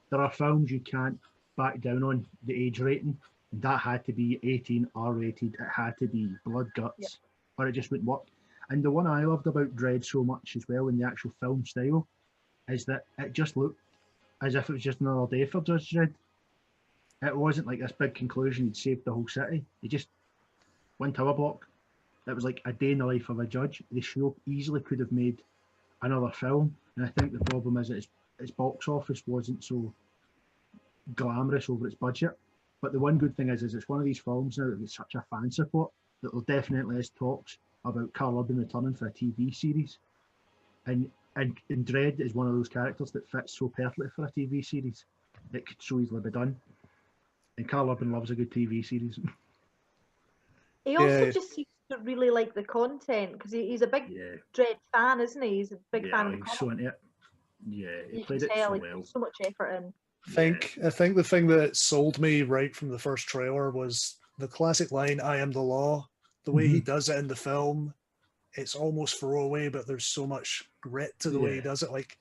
there are films you can't back down on the age rating, and that had to be 18, R-rated. It had to be blood guts, or it just wouldn't work. And the one I loved about Dredd so much as well in the actual film style is that it just looked as if it was just another day for Judge Dredd. It wasn't like this big conclusion, he'd saved the whole city. He just one tower block. It was like a day in the life of a judge. The show easily could have made another film, and I think the problem is that its box office wasn't so glamorous over its budget. But the one good thing is it's one of these films now that gets such a fan support that there definitely is talks about Karl Urban returning for a TV series. And Dredd is one of those characters that fits so perfectly for a TV series. It could so easily be done. And Karl Urban loves a good TV series. He also just seems to really like the content because he's a big Dredd fan, isn't he? He's a big fan of the he's comic. so into it. Yeah, he You played can it tell so he well. put so much effort in. I think the thing that sold me right from the first trailer was the classic line, I am the law. The way he does it in the film, it's almost throwaway, but there's so much grit to the way he does it. Like,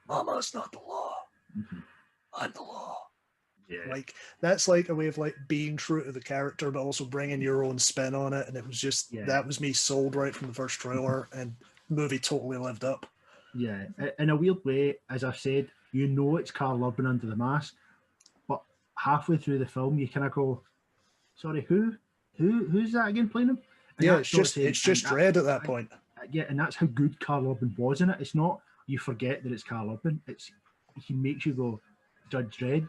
Mama's not the law. I'm the law. Yeah. Like, that's like a way of like being true to the character, but also bringing your own spin on it. And it was just, that was me sold right from the first trailer, and the movie totally lived up. Yeah, in a weird way, as I've said, you know it's Karl Urban under the mask, but halfway through the film, you kind of go, sorry, who's that again playing him? And yeah, it's just Dredd at that point. Yeah, and that's how good Karl Urban was in it. It's not you forget that it's Karl Urban. He makes you go, Judge Dredd.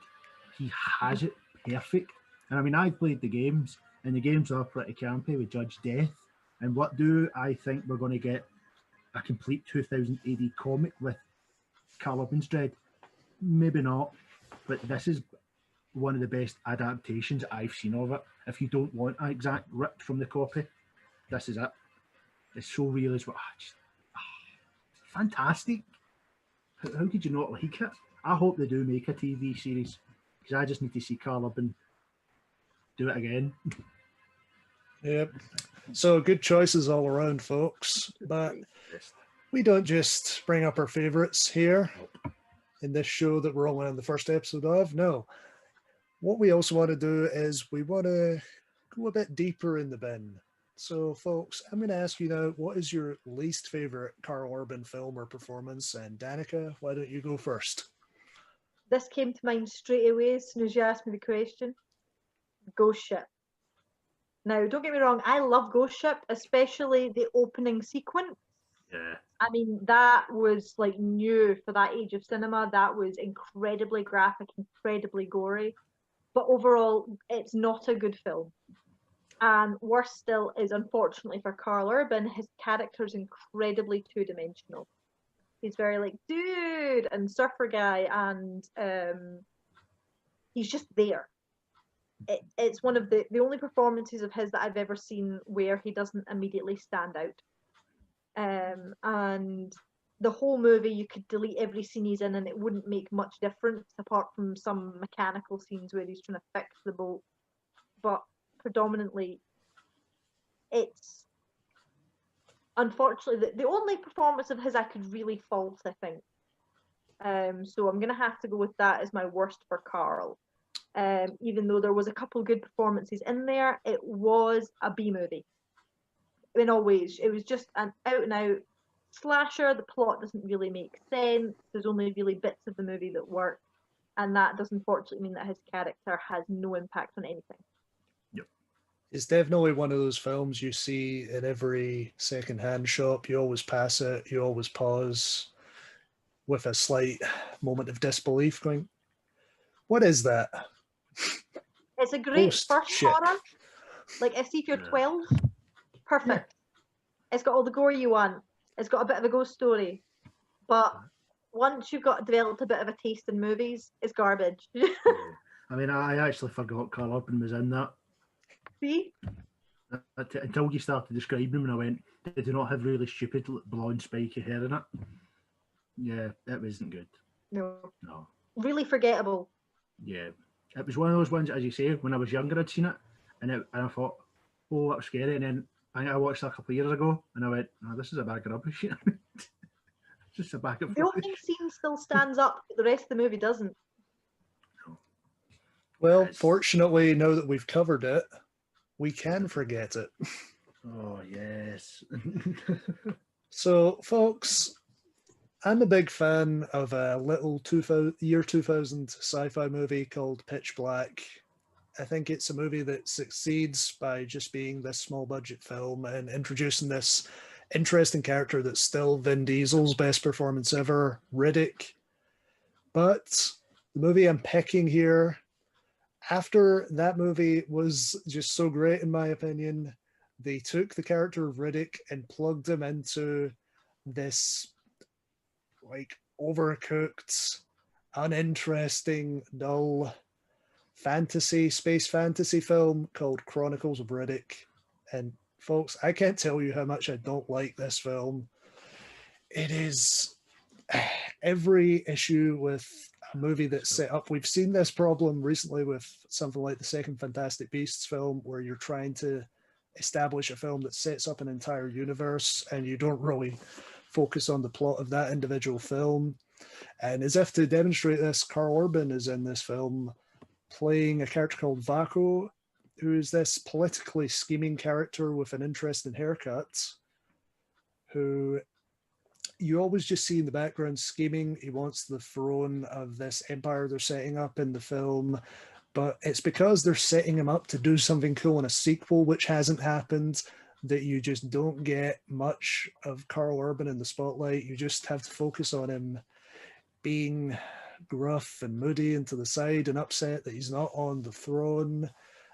He has it perfect. And I mean, I've played the games, and the games are pretty campy with Judge Death. And what do I think we're going to get? A complete 2000 AD comic with Karl Urban's Dredd? Maybe not, but this is one of the best adaptations I've seen of it. If you don't want an exact rip from the copy, this is it. It's so real as well. Fantastic. How could you not like it? I hope they do make a TV series, because I just need to see Karl Urban do it again. Yep. So good choices all around, folks. But we don't just bring up our favorites here in this show that we're only on the first episode of. No. What we also want to do is we want to go a bit deeper in the bin. So, folks, I'm going to ask you now, what is your least favorite Karl Urban film or performance? And Danica, why don't you go first? This came to mind straight away as soon as you asked me the question. Ghost Ship. Now, don't get me wrong, I love Ghost Ship, especially the opening sequence. Yeah. I mean, that was like new for that age of cinema. That was incredibly graphic, incredibly gory. But overall, it's not a good film. And worse still is, unfortunately for Karl Urban, his character's incredibly two-dimensional. He's very like, dude, and surfer guy, and he's just there. It's one of the only performances of his that I've ever seen where he doesn't immediately stand out. And the whole movie, you could delete every scene he's in and it wouldn't make much difference, apart from some mechanical scenes where he's trying to fix the boat. But predominantly, it's unfortunately the only performance of his I could really fault, I think. So I'm gonna have to go with that as my worst for Karl. Even though there was a couple good performances in there, it was a B movie. In all ways, it was just an out and out slasher. The plot doesn't really make sense. There's only really bits of the movie that work, and that does unfortunately mean that his character has no impact on anything. Yep. It's definitely one of those films you see in every second-hand shop. You always pass it, you always pause with a slight moment of disbelief going, what is that? It's a great first horror. Like, I see if you're 12, perfect. It's got all the gore you want. It's got a bit of a ghost story. But once you've got developed a bit of a taste in movies, it's garbage. I mean, I actually forgot Karl Urban was in that. See? until you started describing them, and I went, they do not have really stupid blonde spiky hair in it. Yeah, it wasn't good. No. No. Really forgettable. Yeah. It was one of those ones, as you say, when I was younger, I'd seen it, and I thought, oh, that was scary. And then I watched it a couple of years ago, and I went, oh, this is a bag of rubbish. Just a bag of The rubbish. opening scene still stands up, but the rest of the movie doesn't. Well, fortunately, now that we've covered it, we can forget it. Oh, yes. So, folks, I'm a big fan of a little year 2000 sci-fi movie called Pitch Black. I think it's a movie that succeeds by just being this small budget film and introducing this interesting character that's still Vin Diesel's best performance ever, Riddick. But the movie I'm picking here, after that movie was just so great in my opinion, they took the character of Riddick and plugged him into this like overcooked, uninteresting, dull space fantasy film called Chronicles of Riddick. And folks, I can't tell you how much I don't like this film. It is every issue with a movie that's set up. We've seen this problem recently with something like the second Fantastic Beasts film, where you're trying to establish a film that sets up an entire universe and you don't really focus on the plot of that individual film. And as if to demonstrate this, Karl Urban is in this film playing a character called Vaco, who is this politically scheming character with an interesting haircut, who you always just see in the background scheming. He wants the throne of this empire they're setting up in the film, but it's because they're setting him up to do something cool in a sequel, which hasn't happened, that you just don't get much of Karl Urban in the spotlight. You just have to focus on him being gruff and moody and to the side and upset that he's not on the throne.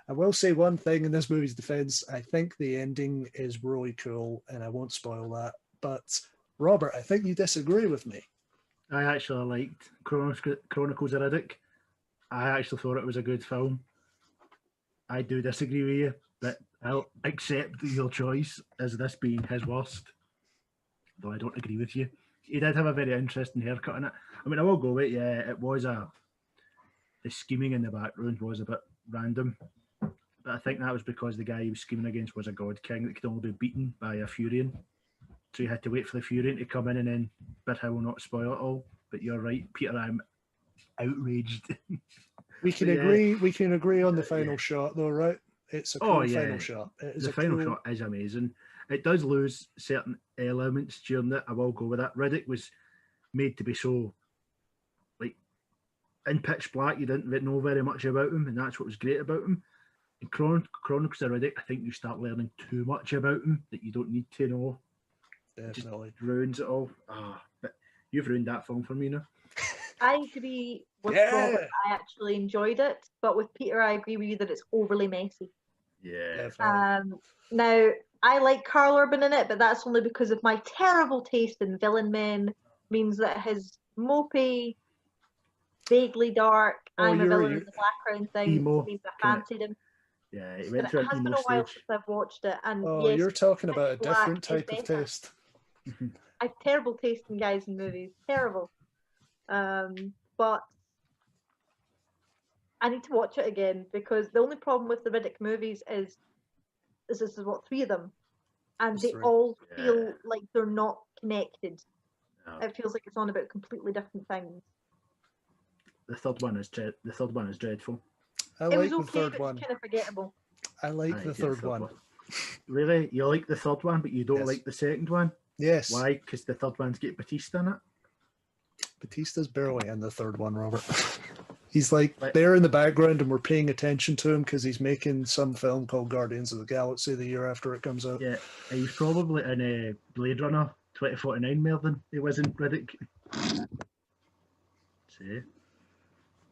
I will say one thing in this movie's defense. I think the ending is really cool, and I won't spoil that. But Robert, I think you disagree with me. I actually liked Chronicles of Riddick. I actually thought it was a good film. I do disagree with you, but I'll accept your choice as this being his worst, though I don't agree with you. He did have a very interesting haircut in it. I mean, I will go with it, yeah, it was the scheming in the background was a bit random, but I think that was because the guy he was scheming against was a god king that could only be beaten by a Furian. So you had to wait for the Furian to come in, and then, but I will not spoil it all. But you're right, Peter, I'm outraged. We can agree. We can agree on the final shot, though, right? It's a cool final shot. The final shot is amazing. It does lose certain elements during it. I will go with that. Riddick was made to be so, like, in Pitch Black, you didn't know very much about him, and that's what was great about him. In Chronicles of Riddick, I think you start learning too much about him that you don't need to know. Definitely. Just ruins it all. But you've ruined that film for me now. I agree with Robert. I actually enjoyed it, but with Peter, I agree with you that it's overly messy. Yeah. Now, I like Karl Urban in it, but that's only because of my terrible taste in villain men. Means that his mopey, vaguely dark, I'm a villain in the background thing emo, means I fancied him. Yeah, he went through an emo stage. It has been a while since I've watched it, and yes, you're talking about a different type of taste. I have terrible taste in guys in movies. Terrible. But I need to watch it again, because the only problem with the Riddick movies is this is what, 3 of them, and they all feel like they're not connected. No. It feels like it's on about completely different things. The third one is dreadful. I like the third one. It's kind of forgettable. I like the third one. Really? You like the third one, but you don't like the second one? Yes. Why? Because the third one's got Batista in it? Batista's barely in the third one, Robert. He's like there in the background, and we're paying attention to him because he's making some film called Guardians of the Galaxy the year after it comes out. Yeah, he's probably in Blade Runner 2049 more than he was in Riddick. See?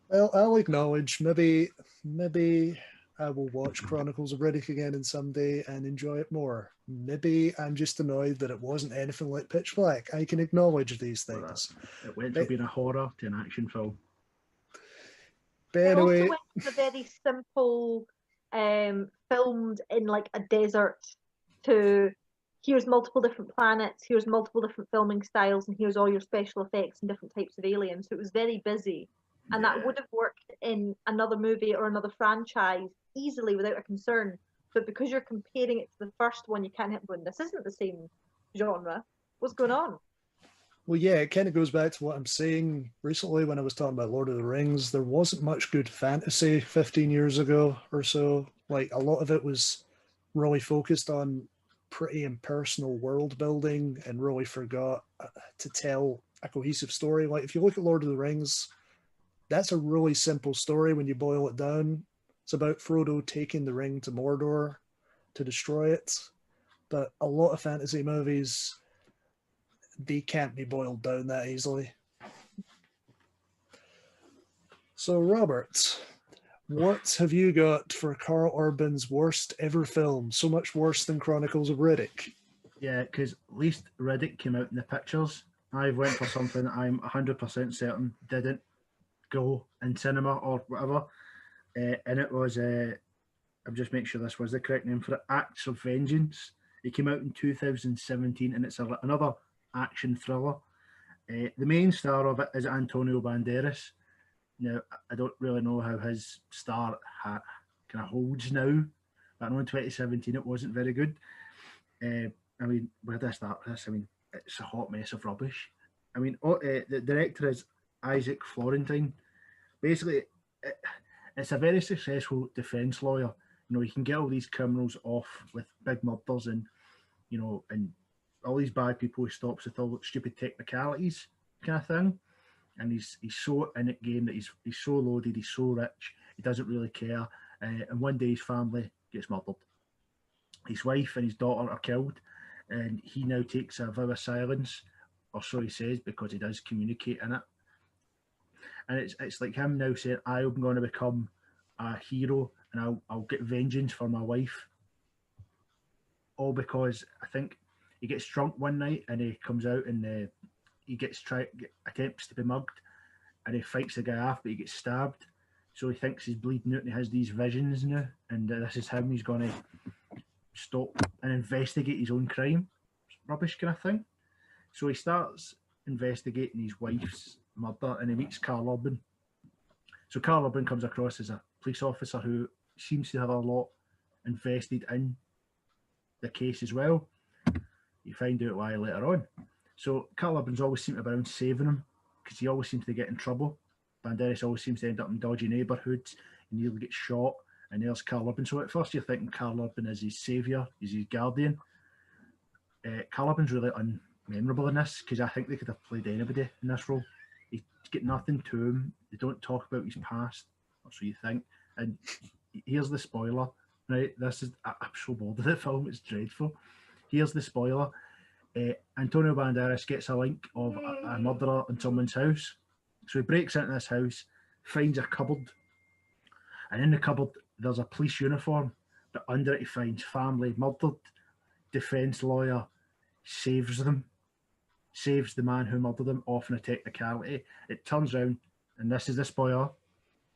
Well, I'll acknowledge maybe I will watch Chronicles of Riddick again someday and enjoy it more. Maybe I'm just annoyed that it wasn't anything like Pitch Black. I can acknowledge these things. It went from being a horror to an action film. But anyway, it also went from a very simple filmed in like a desert, to here's multiple different planets, here's multiple different filming styles, and here's all your special effects and different types of aliens. So it was very busy. And that would have worked in another movie or another franchise easily without a concern. But because you're comparing it to the first one, you can't help going, this isn't the same genre. What's going on? Well, yeah, it kind of goes back to what I'm saying recently when I was talking about Lord of the Rings. There wasn't much good fantasy 15 years ago or so. Like, a lot of it was really focused on pretty impersonal world building and really forgot to tell a cohesive story. Like, if you look at Lord of the Rings, that's a really simple story when you boil it down. It's about Frodo taking the ring to Mordor to destroy it. But a lot of fantasy movies, they can't be boiled down that easily. So, Robert, what have you got for Karl Urban's worst ever film? So much worse than Chronicles of Riddick. Yeah, because at least Riddick came out in the pictures. I went for something I'm 100% certain didn't go in cinema or whatever. And it was, I'm just making sure this was the correct name for it, Acts of Vengeance. It came out in 2017 and it's another action thriller. The main star of it is Antonio Banderas. Now, I don't really know how his star kind of holds now, but I know in 2017 it wasn't very good. I mean, where do I start with this? I mean, it's a hot mess of rubbish. I mean, the director is Isaac Florentine. Basically, it's a very successful defence lawyer. You know, he can get all these criminals off with big murders and, you know, and all these bad people he stops with all stupid technicalities kind of thing. And he's so in it game that he's so loaded, he's so rich, he doesn't really care. And one day his family gets murdered. His wife and his daughter are killed, and he now takes a vow of silence, or so he says, because he does communicate in it. And it's like him now saying, I'm going to become a hero and I'll get vengeance for my wife. All because I think he gets drunk one night and he comes out and he attempts to be mugged and he fights the guy off, but he gets stabbed. So he thinks he's bleeding out and he has these visions now. And this is him. He's going to stop and investigate his own crime. Rubbish kind of thing. So he starts investigating his wife's murder and he meets Karl Urban. So Karl Urban comes across as a police officer who seems to have a lot invested in the case as well. You find out why later on. So Karl Urban's always seemed to be around saving him because he always seems to get in trouble. Banderas always seems to end up in dodgy neighbourhoods and he'll get shot, and there's Karl Urban. So at first you're thinking Karl Urban is his saviour, he's his guardian. Karl Urban's really unmemorable in this because I think they could have played anybody in this role. He's got nothing to him. They don't talk about his past, or so you think. And here's the spoiler, right? This is, I'm so bored of the film, it's dreadful. Here's the spoiler. Antonio Banderas gets a link of a murderer in someone's house. So he breaks into this house, finds a cupboard, and in the cupboard there's a police uniform, but under it he finds family murdered, defence lawyer, saves them, saves the man who murdered them off in a technicality. It turns around, and this is the spoiler,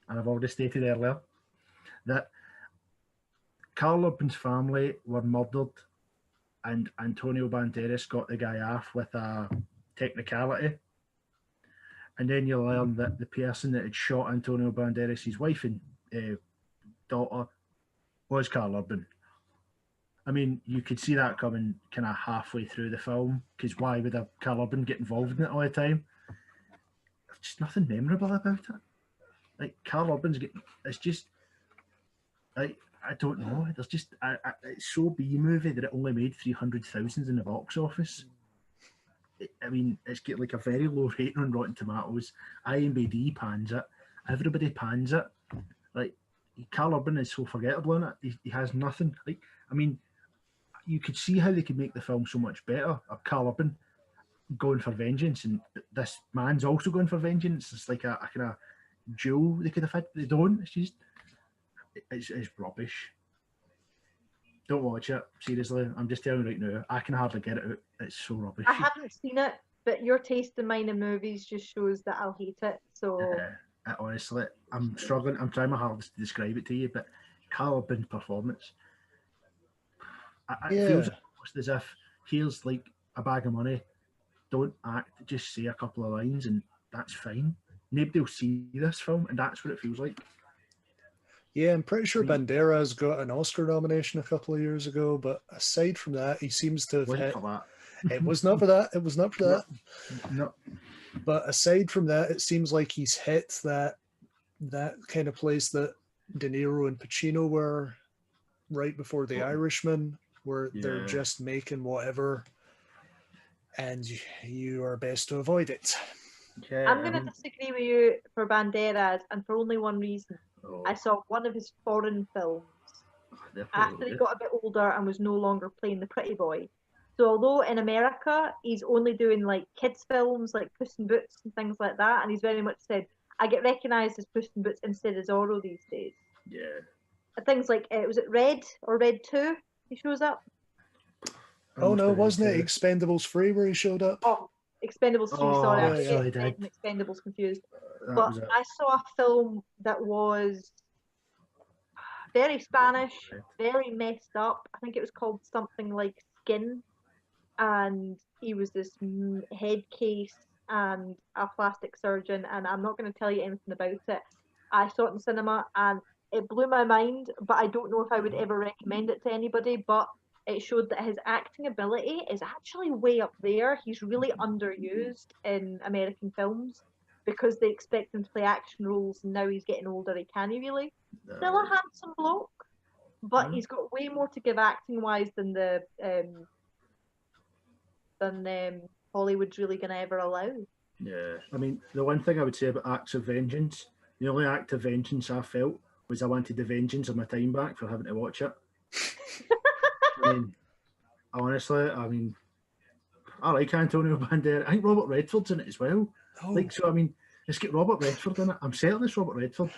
and I've already stated earlier, that Karl Urban's family were murdered and Antonio Banderas got the guy off with a technicality. And then you learn that the person that had shot Antonio Banderas, his wife and daughter, was Karl Urban. I mean, you could see that coming kind of halfway through the film, because why would a Karl Urban get involved in it all the time? There's just nothing memorable about it. Like, Karl Urban's it's just, like, I don't know. There's just, it's so B-movie that it only made 300,000 in the box office. I mean, it's got like a very low rating on Rotten Tomatoes. IMDb pans it. Everybody pans it. Like, Karl Urban is so forgettable in it. He has nothing. Like, I mean, you could see how they could make the film so much better. Karl Urban going for vengeance, and this man's also going for vengeance. It's like a kind of duel they could have had. They don't. It's just, it's rubbish. Don't watch it. Seriously, I'm just telling you right now. I can hardly get it out. It's so rubbish. I haven't seen it, but your taste in mine in movies just shows that I'll hate it. So honestly, I'm struggling. I'm trying my hardest to describe it to you, but Karl Urban's performance. It Yeah. feels almost as if here's like a bag of money. Don't act, just say a couple of lines, and that's fine. Nobody will see this film, and that's what it feels like. Yeah, I'm pretty sure I mean- Banderas got an Oscar nomination a couple of years ago, but aside from that, he seems to have Wait hit. for that. It was not for that. It was not for that. No, But aside from that, it seems like he's hit that kind of place that De Niro and Pacino were right before The Irishman, where they're Yeah. just making whatever, and you are best to avoid it. yeah, I'm going to disagree with you for Banderas, and for only one reason. I saw one of his foreign films after he got a bit older and was no longer playing the pretty boy. So although in America he's only doing like kids films like Puss in Boots and things like that, and he's very much said, I get recognised as Puss in Boots instead of Zorro these days. Yeah. Things like, was it Red or Red 2 he shows up? Oh no, wasn't it Expendables 3 where he showed up? Oh, Expendables 3, Oh, sorry, yeah, I yeah. get Red and Expendables confused. That But was it. I saw a film that was very Spanish, very messed up. I think it was called something like Skin, and he was this head case and a plastic surgeon, and I'm not going to tell you anything about it. I saw it in cinema and it blew my mind, but I don't know if I would ever recommend it to anybody. But it showed that his acting ability is actually way up there. He's really underused in American films because they expect him to play action roles, and now he's getting older, he can't really. Still a handsome bloke, but he's got way more to give acting wise than Hollywood's really going to ever allow. Yeah, I mean, the one thing I would say about acts of vengeance, the only act of vengeance I felt was I wanted the vengeance of my time back for having to watch it. I mean, honestly, I like Antonio Banderas. I think Robert Redford's in it as well. Oh, Like, so I mean, let's get Robert Redford in it. I'm certain it's Robert Redford.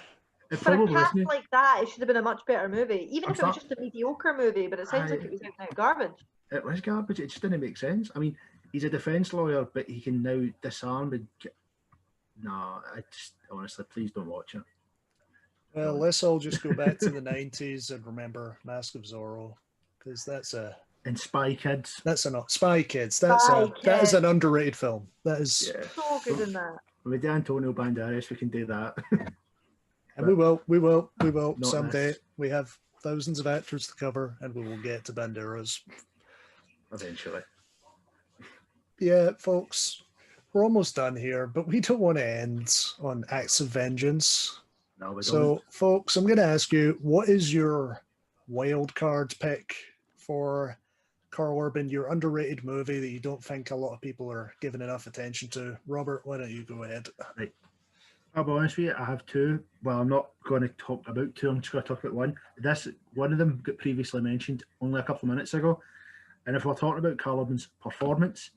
It For a probably cast isn't. like that, it should have been a much better movie. Even I'm if it was sorry. just a mediocre movie, but it sounds like it was out and out garbage. It was garbage. It just didn't make sense. I mean, he's a defence lawyer, but he can now disarm and no, I just honestly, please don't watch it. well, let's all just go back to the 90s and remember Mask of Zorro, because And Spy Kids. that's a not Spy Kids. Spy That is Kids. an underrated film. That is, Yeah. So good in that. With Antonio Banderas, we can do that. and we will Not someday. this. We have thousands of actors to cover, and we will get to Banderas. Eventually. Yeah, folks, we're almost done here, but we don't want to end on acts of vengeance. No, we don't. So, folks, I'm going to ask you, what is your wild card pick for Karl Urban, your underrated movie that you don't think a lot of people are giving enough attention to? Robert, why don't you go ahead? Right. I'll be honest with you, I have two. Well, I'm not going to talk about two, I'm just going to talk about one. One of them got previously mentioned only a couple of minutes ago. And if we're talking about Karl Urban's performance,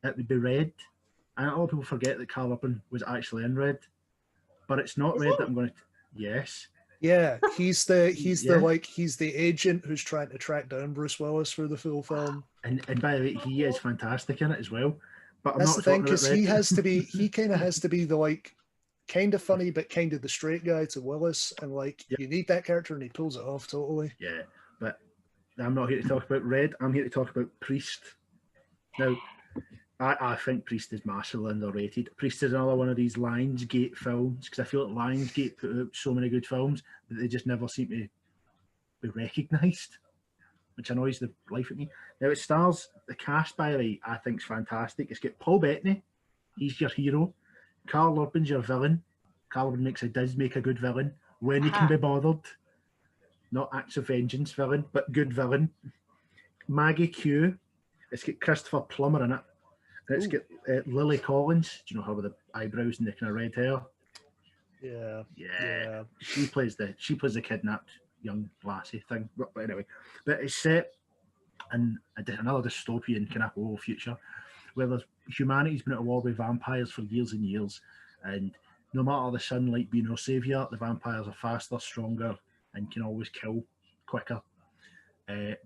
it would be Red. And a lot of people forget that Karl Urban was actually in Red. But it's not Is Red he? that I'm going to... Yes. Yeah, he's the Yeah. agent who's trying to track down Bruce Willis for the full film. And by the way, he is fantastic in it as well. But I'm That's not the thing, talking about because Red. he kind of has to be the kind of funny but kind of the straight guy to Willis, and you need that character, and he pulls it off totally. Yeah, but I'm not here to talk about Red. I'm here to talk about Priest. Now, I think Priest is massively underrated. Priest is another one of these Lionsgate films, because I feel like Lionsgate put out so many good films that they just never seem to be recognised, which annoys the life of me. Now, it stars, the cast, by the way, I think is fantastic. It's got Paul Bettany, he's your hero. Karl Urban's your villain. Karl Urban does make a good villain when he can be bothered. Not acts of vengeance villain, but good villain. Maggie Q. It's got Christopher Plummer in it. And it's got Lily Collins. Do you know her with the eyebrows and the kind of red hair? Yeah. She plays the kidnapped young lassie thing. But anyway, but it's set in another dystopian kind of whole future where humanity's been at war with vampires for years and years, and no matter the sunlight being our saviour, the vampires are faster, stronger, and can always kill quicker.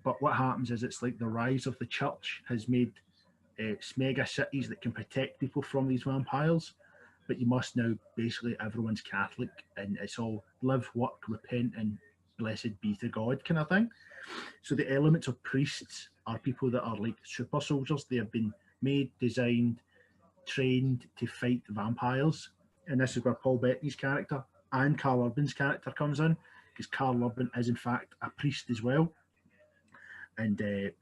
But what happens is it's like the rise of the church has made mega cities that can protect people from these vampires, but you must now basically everyone's Catholic, and it's all live, work, repent, and blessed be to God kind of thing. So the elements of priests are people that are like super soldiers. They have been made, designed, trained to fight vampires. And this is where Paul Bettany's character and Karl Urban's character comes in, because Karl Urban is in fact a priest as well. And the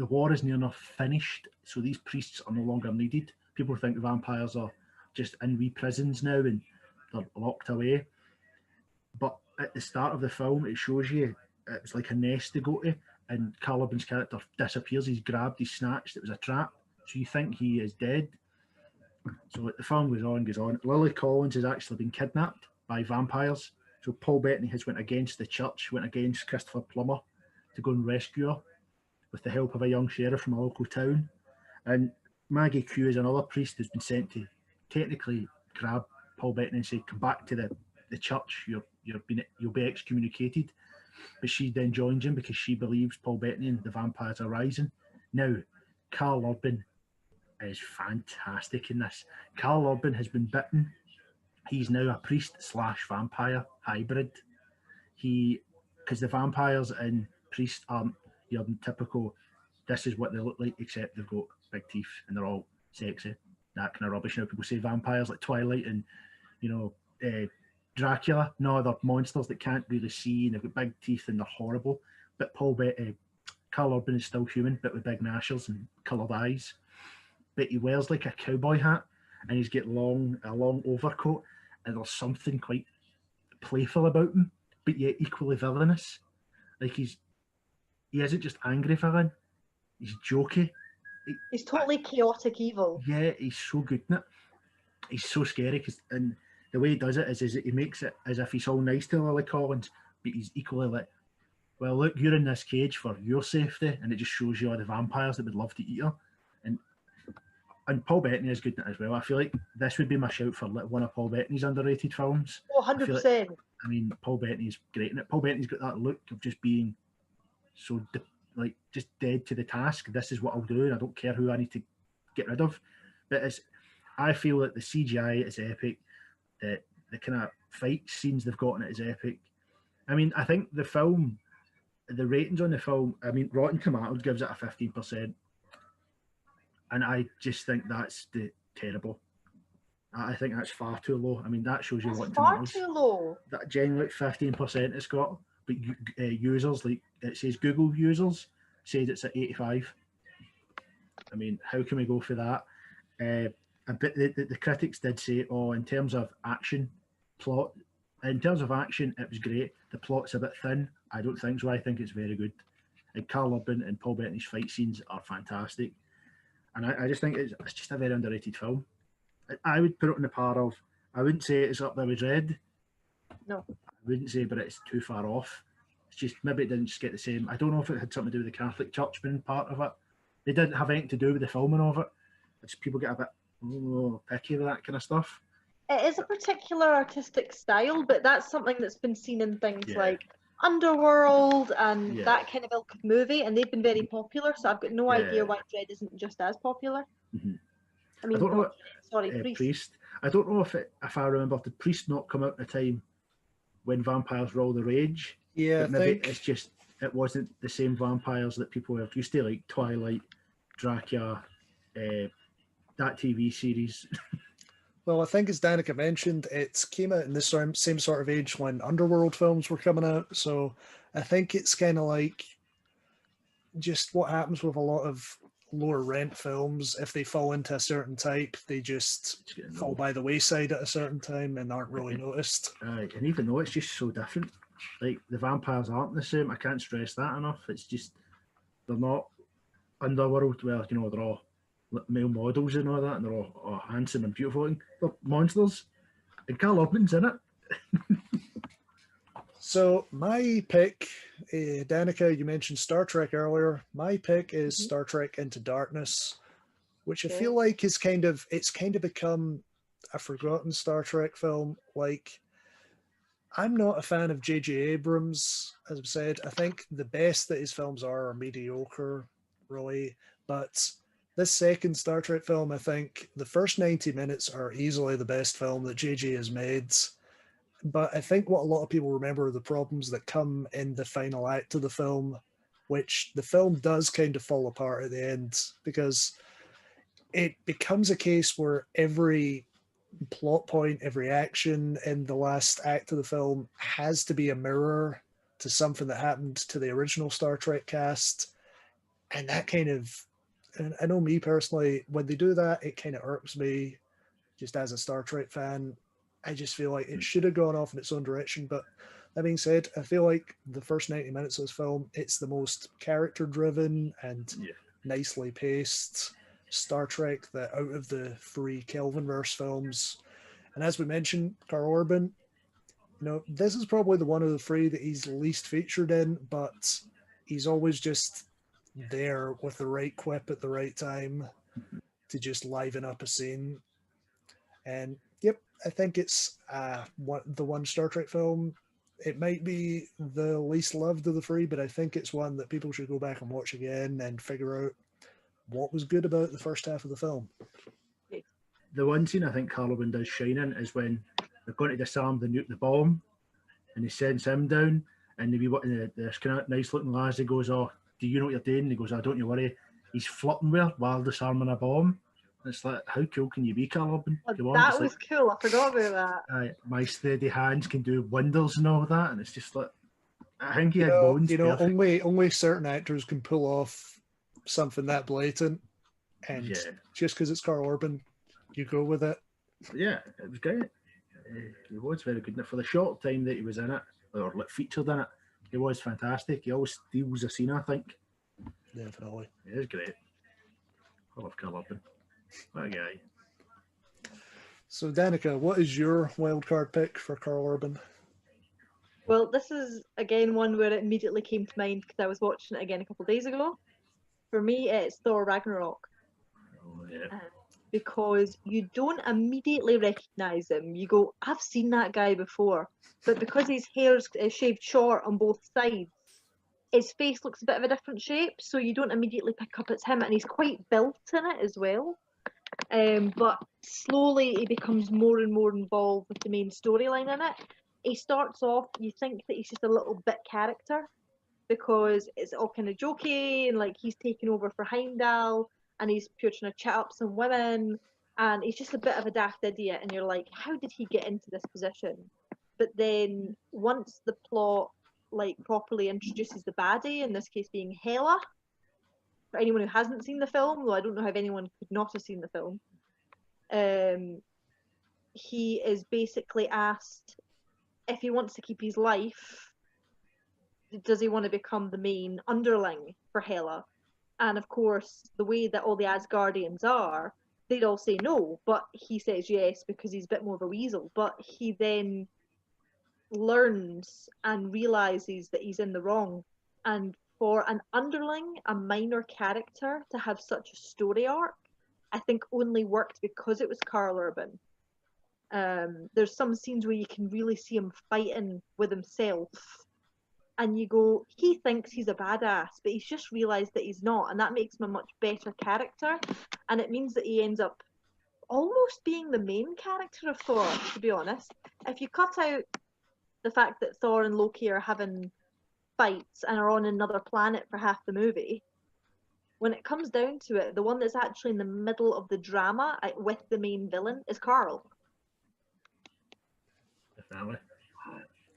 war is near enough finished, so these priests are no longer needed. People think the vampires are just in wee prisons now and they're locked away. But at the start of the film, it shows you it was like a nest to go to, and Karl Urban's character disappears. He's grabbed, he's snatched. It was a trap. So you think he is dead. So the film goes on. Lily Collins has actually been kidnapped by vampires. So Paul Bettany has went against the church, went against Christopher Plummer to go and rescue her with the help of a young sheriff from a local town. And Maggie Q is another priest who's been sent to technically grab Paul Bettany and say, come back to the church, you'll be excommunicated. But she then joins him because she believes Paul Bettany and the vampires are rising. Now, Karl Urban is fantastic in this. Karl Urban has been bitten. He's now a priest / vampire hybrid. Because the vampires and priests aren't your typical, this is what they look like, except they've got big teeth and they're all sexy. That kind of rubbish. Now people say vampires like Twilight and, Dracula. No, they're monsters that can't really see and they've got big teeth and they're horrible. But Karl Urban is still human, but with big gnashers and coloured eyes. But he wears like a cowboy hat and he's got a long overcoat, and there's something quite playful about him, but yet equally villainous. Like he isn't just angry villain, he's jokey. He's totally chaotic evil. Yeah, he's so good in it. He's so scary, and the way he does it is he makes it as if he's all nice to Lily Collins, but he's equally like, well, look, you're in this cage for your safety, and it just shows you all the vampires that would love to eat her. And Paul Bettany is good in it as well. I feel like this would be my shout for one of Paul Bettany's underrated films. Oh, 100%. I mean, Paul Bettany's great in it. Paul Bettany's got that look of just being so just dead to the task. This is what I'll do, and I don't care who I need to get rid of. But I feel that the CGI is epic. The kind of fight scenes they've got in it is epic. I mean, I think the ratings on the film, I mean, Rotten Tomatoes gives it a 15%. And I just think that's terrible. I think that's far too low. I mean, that shows you what far too low. That genuinely 15% it's got, but users, like it says Google users, says it's at 85. I mean, how can we go for that? But the critics did say, in terms of action, plot, in terms of action, it was great. The plot's a bit thin. I don't think so. I think it's very good. And Karl Urban and Paul Bettany's fight scenes are fantastic. And I just think it's just a very underrated film. I would put it in the par of, I wouldn't say it's up there with Red. No. I wouldn't say, but it's too far off. It's just, maybe it didn't just get the same. I don't know if it had something to do with the Catholic Church being part of it. They didn't have anything to do with the filming of it. It's people get a bit picky with that kind of stuff. It is a particular artistic style, but that's something that's been seen in things like Underworld and that kind of ilk of movie, and they've been very popular, so I've got no idea why Dread isn't just as popular. Mm-hmm. I mean, Priest. I don't know if I remember, did Priest not come out at a time when vampires were all the rage? Yeah, but maybe it's just, it wasn't the same vampires that people were used to, like Twilight, Dracula, that TV series. Well, I think as Danica mentioned, it came out in the same sort of age when Underworld films were coming out. So I think it's kind of like just what happens with a lot of lower rent films. If they fall into a certain type, they just fall by the wayside at a certain time and aren't really noticed. And even though it's just so different, like the vampires aren't the same. I can't stress that enough. It's just, they're not Underworld. Well, they're all male models and all that, and they're all handsome and beautiful, and they're monsters. And Karl Urban's in it. So my pick, Danica, you mentioned Star Trek earlier. My pick is Star Trek Into Darkness, which I feel like it's kind of become a forgotten Star Trek film. Like, I'm not a fan of J.J. Abrams, as I've said. I think the best that his films are mediocre, really. But this second Star Trek film, I think the first 90 minutes are easily the best film that JJ has made. But I think what a lot of people remember are the problems that come in the final act of the film, which the film does kind of fall apart at the end, because it becomes a case where every plot point, every action in the last act of the film has to be a mirror to something that happened to the original Star Trek cast. And that kind of, and I know me personally, when they do that, it kind of irks me just as a Star Trek fan. I just feel like it should have gone off in its own direction. But that being said, I feel like the first 90 minutes of this film, it's the most character driven and nicely paced Star Trek that out of the three Kelvinverse films. And as we mentioned, Karl Urban, this is probably the one of the three that he's least featured in, but he's always just there with the right quip at the right time to just liven up a scene. And yep, I think it's the one Star Trek film. It might be the least loved of the three, but I think it's one that people should go back and watch again and figure out what was good about the first half of the film. The one scene I think Karl Urban does shine in is when they're going to disarm the bomb, and he sends him down, and this kind of nice looking lassie goes, "Oh, do you know what you're doing?" And he goes, "Oh, don't you worry." He's flirting with her while disarming a bomb. It's like, how cool can you be, Karl Urban? That was cool. I forgot about that. My steady hands can do wonders and all that, and it's just like, I think he had bones. Only certain actors can pull off something that blatant, and just because it's Karl Urban, you go with it. Yeah, it was great. He was very good. And for the short time that he was in it, or featured in it, he was fantastic. He always steals a scene, I think. Definitely. It is great. I love Karl Urban. What a guy. So, Danica, what is your wildcard pick for Karl Urban? Well, this is, again, one where it immediately came to mind because I was watching it again a couple of days ago. For me, it's Thor Ragnarok. Oh, yeah. Because you don't immediately recognise him. You go, I've seen that guy before. But because his hair's shaved short on both sides, his face looks a bit of a different shape, so you don't immediately pick up it's him, and he's quite built in it as well. But slowly he becomes more and more involved with the main storyline in it. He starts off, you think that he's just a little bit character, because it's all kind of jokey, and like he's taking over for Heimdall, and he's pure trying to chat up some women, and he's just a bit of a daft idiot, and you're like, how did he get into this position? But then once the plot properly introduces the baddie, in this case being Hela, for anyone who hasn't seen the film, though I don't know how anyone could not have seen the film, he is basically asked if he wants to keep his life, does he want to become the main underling for Hela? And of course, the way that all the Asgardians are, they'd all say no, but he says yes because he's a bit more of a weasel. But he then learns and realizes that he's in the wrong. And for an underling, a minor character, to have such a story arc, I think only worked because it was Karl Urban. There's some scenes where you can really see him fighting with himself, and you go, he thinks he's a badass, but he's just realized that he's not, and that makes him a much better character, and it means that he ends up almost being the main character of Thor, to be honest. If you cut out the fact that Thor and Loki are having fights and are on another planet for half the movie, when it comes down to it, the one that's actually in the middle of the drama with the main villain is Karl. Definitely.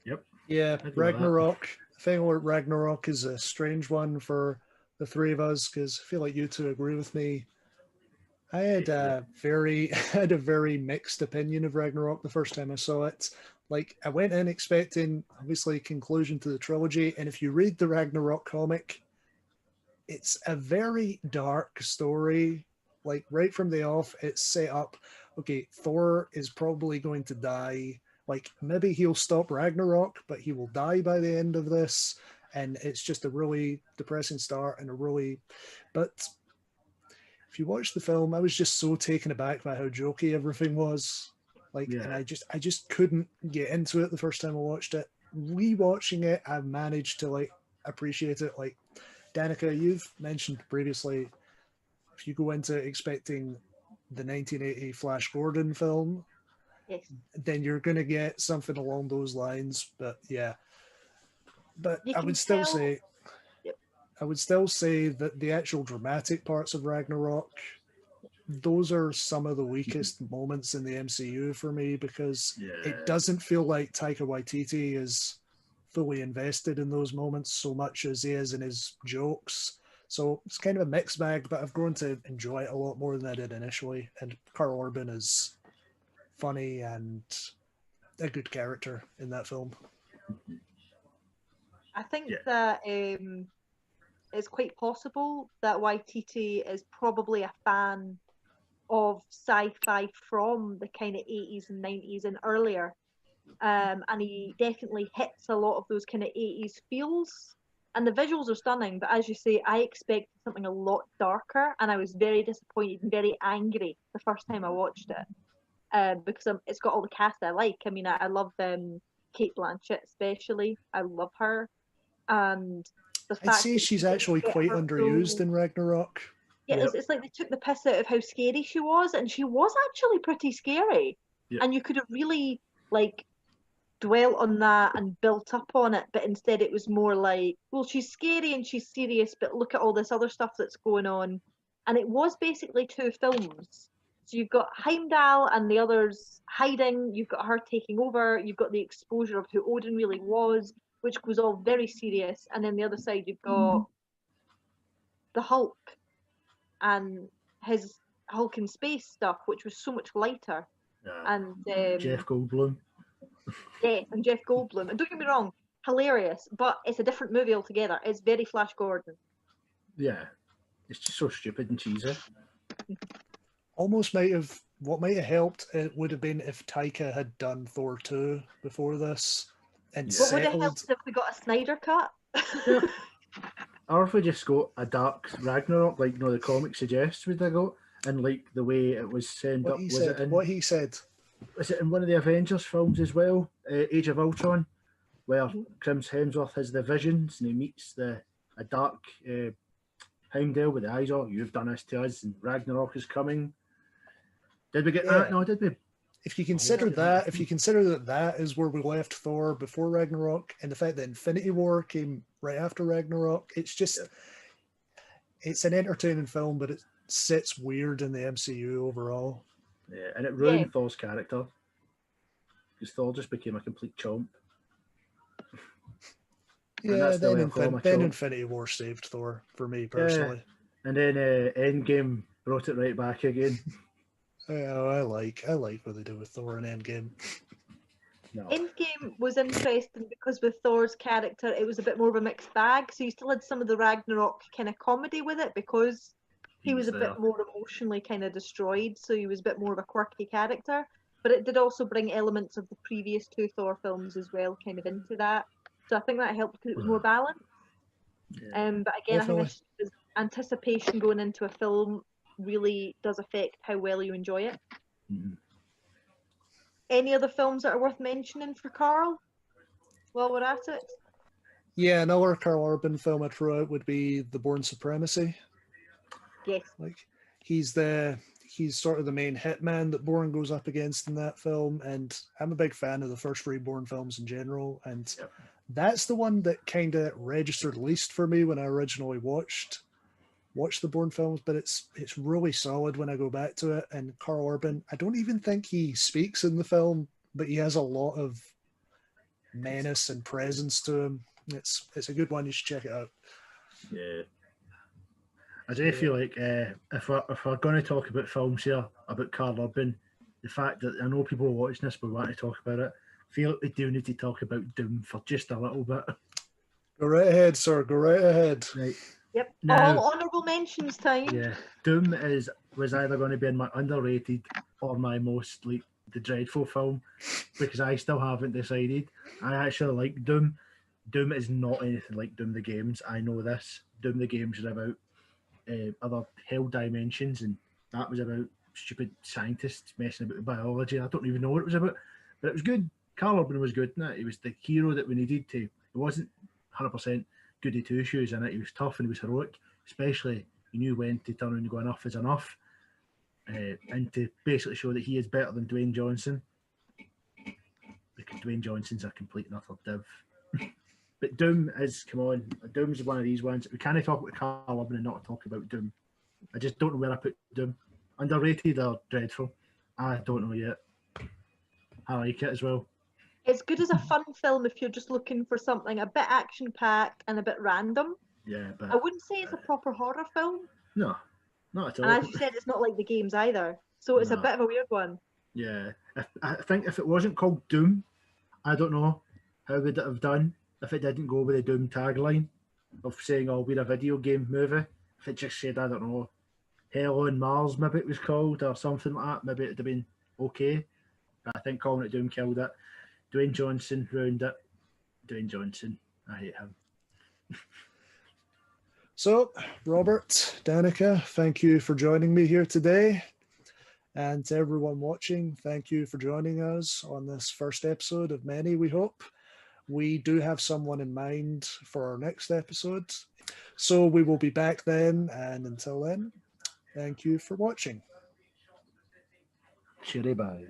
Yep. Yeah, Ragnarok. I think Ragnarok is a strange one for the three of us, because I feel like you two agree with me. I had a very mixed opinion of Ragnarok the first time I saw it. Like, I went in expecting, obviously, conclusion to the trilogy, and if you read the Ragnarok comic, it's a very dark story. Like, right from the off, it's set up, okay, Thor is probably going to die. Like, maybe he'll stop Ragnarok, but he will die by the end of this. And it's just a really depressing start and but if you watch the film, I was just so taken aback by how jokey everything was. And I just couldn't get into it the first time I watched it. Rewatching it, I've managed to appreciate it. Like, Danica, you've mentioned previously, if you go into expecting the 1980 Flash Gordon film, Yes. then you're going to get something along those lines. But yeah, but You I can would still tell- say, Yep. I would still say that the actual dramatic parts of Ragnarok, those are some of the weakest moments in the MCU for me, because it doesn't feel like Taika Waititi is fully invested in those moments so much as he is in his jokes. So it's kind of a mixed bag, but I've grown to enjoy it a lot more than I did initially. And Karl Urban is funny and a good character in that film. I think Yeah. that it's quite possible that Waititi is probably a fan of sci-fi from the kind of 80s and 90s and earlier. And he definitely hits a lot of those kind of 80s feels. And the visuals are stunning, but as you say, I expected something a lot darker, and I was very disappointed and very angry the first time I watched it. Because it's got all the cast I like. I mean, I love Kate Blanchett especially. I love her. And the I'd fact say that she's she didn't actually get quite her underused full- in Ragnarok. Yeah, Yep. it's like they took the piss out of how scary she was, and she was actually pretty scary. Yep. And you could have really like dwelt on that and built up on it, but instead it was more like, well, she's scary and she's serious, but look at all this other stuff that's going on. And it was basically two films. So you've got Heimdall and the others hiding, you've got her taking over, you've got the exposure of who Odin really was, which was all very serious, and then the other side you've got the Hulk and his Hulk in space stuff, which was so much lighter. And Jeff Goldblum. yeah, and Jeff Goldblum. And don't get me wrong, hilarious, but it's a different movie altogether. It's very Flash Gordon. Yeah. It's just so stupid and cheesy. Almost what might have helped it would have been if Taika had done Thor 2 before this and Yeah. What would have settled. helped if we got a Snyder cut? Yep. Or if we just got a dark Ragnarok, like the comic suggests we did go, and like the way it was sent What up. he Was said. it in? What he said. Was it in one of the Avengers films as well? Age of Ultron, where Mhm. Chris Hemsworth has the visions and he meets a dark Heimdall with the eyes. Oh, you've done this to us, and Ragnarok is coming. Did we get that? Yeah. No, did we? If you consider that is where we left Thor before Ragnarok, and the fact that Infinity War came right after Ragnarok, it's just it's an entertaining film, but it sits weird in the MCU overall. Yeah, and it ruined Thor's character because Thor just became a complete chomp. And Yeah, that's the then, way I call him, a then chomp. Infinity War saved Thor for me personally. And then Endgame brought it right back again. Yeah, I like what they do with Thor in Endgame. No. Endgame was interesting because with Thor's character, it was a bit more of a mixed bag. So you still had some of the Ragnarok kind of comedy with it because he was a bit more emotionally kind of destroyed. So he was a bit more of a quirky character. But it did also bring elements of the previous two Thor films as well, kind of into that. So I think that helped because it was more balanced. Yeah. But again, Definitely. I think anticipation going into a film really does affect how well you enjoy it. Mhm. Any other films that are worth mentioning for Carl while we're at it? Yeah, another Karl Urban film I'd throw out would be The Bourne Supremacy. Yes. Like he's sort of the main hitman that Bourne goes up against in that film, and I'm a big fan of the first three Bourne films in general, and that's the one that kind of registered least for me when I originally watched the Bourne films, but it's really solid when I go back to it. And Karl Urban, I don't even think he speaks in the film, but he has a lot of menace and presence to him. It's a good one. You should check it out. Yeah. I do feel like if we're going to talk about films here, about Karl Urban, the fact that I know people are watching this but want to talk about it, I feel like we do need to talk about Doom for just a little bit. Go right ahead, sir. Go right ahead. Right. Yep. Now, all honourable mentions time. Yeah. Doom was either going to be in my underrated or my most like the dreadful film because I still haven't decided. I actually like Doom. Doom is not anything like Doom the games. I know this. Doom the games are about other hell dimensions, and that was about stupid scientists messing about with biology. I don't even know what it was about, but it was good. Karl Urban was good in it. He was the hero that we needed to. It wasn't 100% goody two shoes in it. He was tough and he was heroic, especially he knew when to turn around and go enough is enough, and to basically show that he is better than Dwayne Johnson. because Dwayne Johnson's a complete and utter div. But Doom is, come on, Doom's one of these ones. We can't talk about Karl Urban and not talk about Doom. I just don't know where I put Doom. Underrated or dreadful? I don't know yet. I like it as well. It's good as a fun film if you're just looking for something a bit action-packed and a bit random. Yeah, but I wouldn't say it's a proper horror film. no, not at all. And as you said, it's not like the games either. So it's a No. bit of a weird one. Yeah, I think if it wasn't called Doom, I don't know how would it have done if it didn't go with the Doom tagline of saying, "Oh, we're a video game movie." If it just said, I don't know, Hell on Mars, maybe it was called, or something like that, maybe it'd have been okay. But I think calling it Doom killed it. Dwayne Johnson ruined it. Dwayne Johnson, I hate him. So, Robert, Danica, thank you for joining me here today. And to everyone watching, thank you for joining us on this first episode of many, we hope. We do have someone in mind for our next episode. So we will be back then, and until then, thank you for watching. Cheery bye.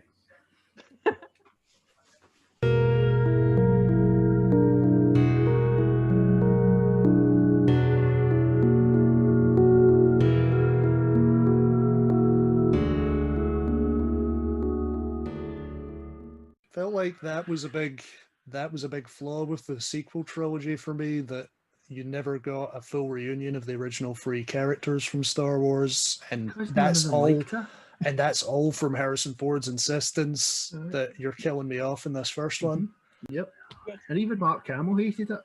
Felt like that was a big flaw with the sequel trilogy for me, that you never got a full reunion of the original three characters from Star Wars, and that's all from Harrison Ford's insistence that you're killing me off in this first one. Yep. And even Mark Hamill hated it.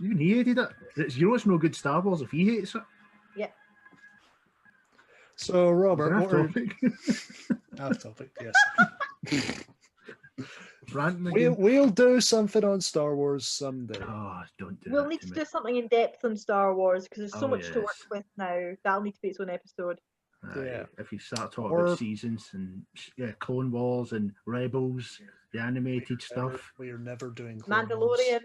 Even he hated it. You know it's no good Star Wars if he hates it. Yeah. So, Robert, Off topic, yes. Ranting again. We'll do something on Star Wars someday. Oh, don't do We'll that need to to me. do something in depth on Star Wars because there's so Oh, much to work yes. with now. That'll need to be its own episode. Yeah. If you start talking Or- about seasons and Clone Wars and Rebels, the animated stuff. We are never doing Clone Wars. Mandalorian.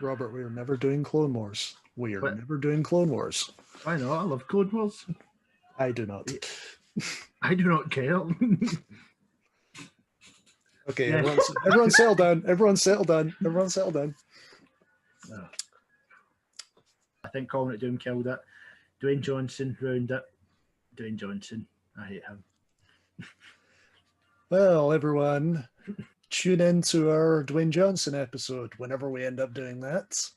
Robert, we are never doing Clone Wars. We are What? never doing Clone Wars. Why not? I love Clone Wars. I do not. I do not care. Okay, Yeah. everyone settle down. Everyone settle down. Everyone settle down. No. I think calling it Doom killed it. Dwayne Johnson ruined it. Dwayne Johnson, I hate him. Well, everyone, tune in to our Dwayne Johnson episode whenever we end up doing that.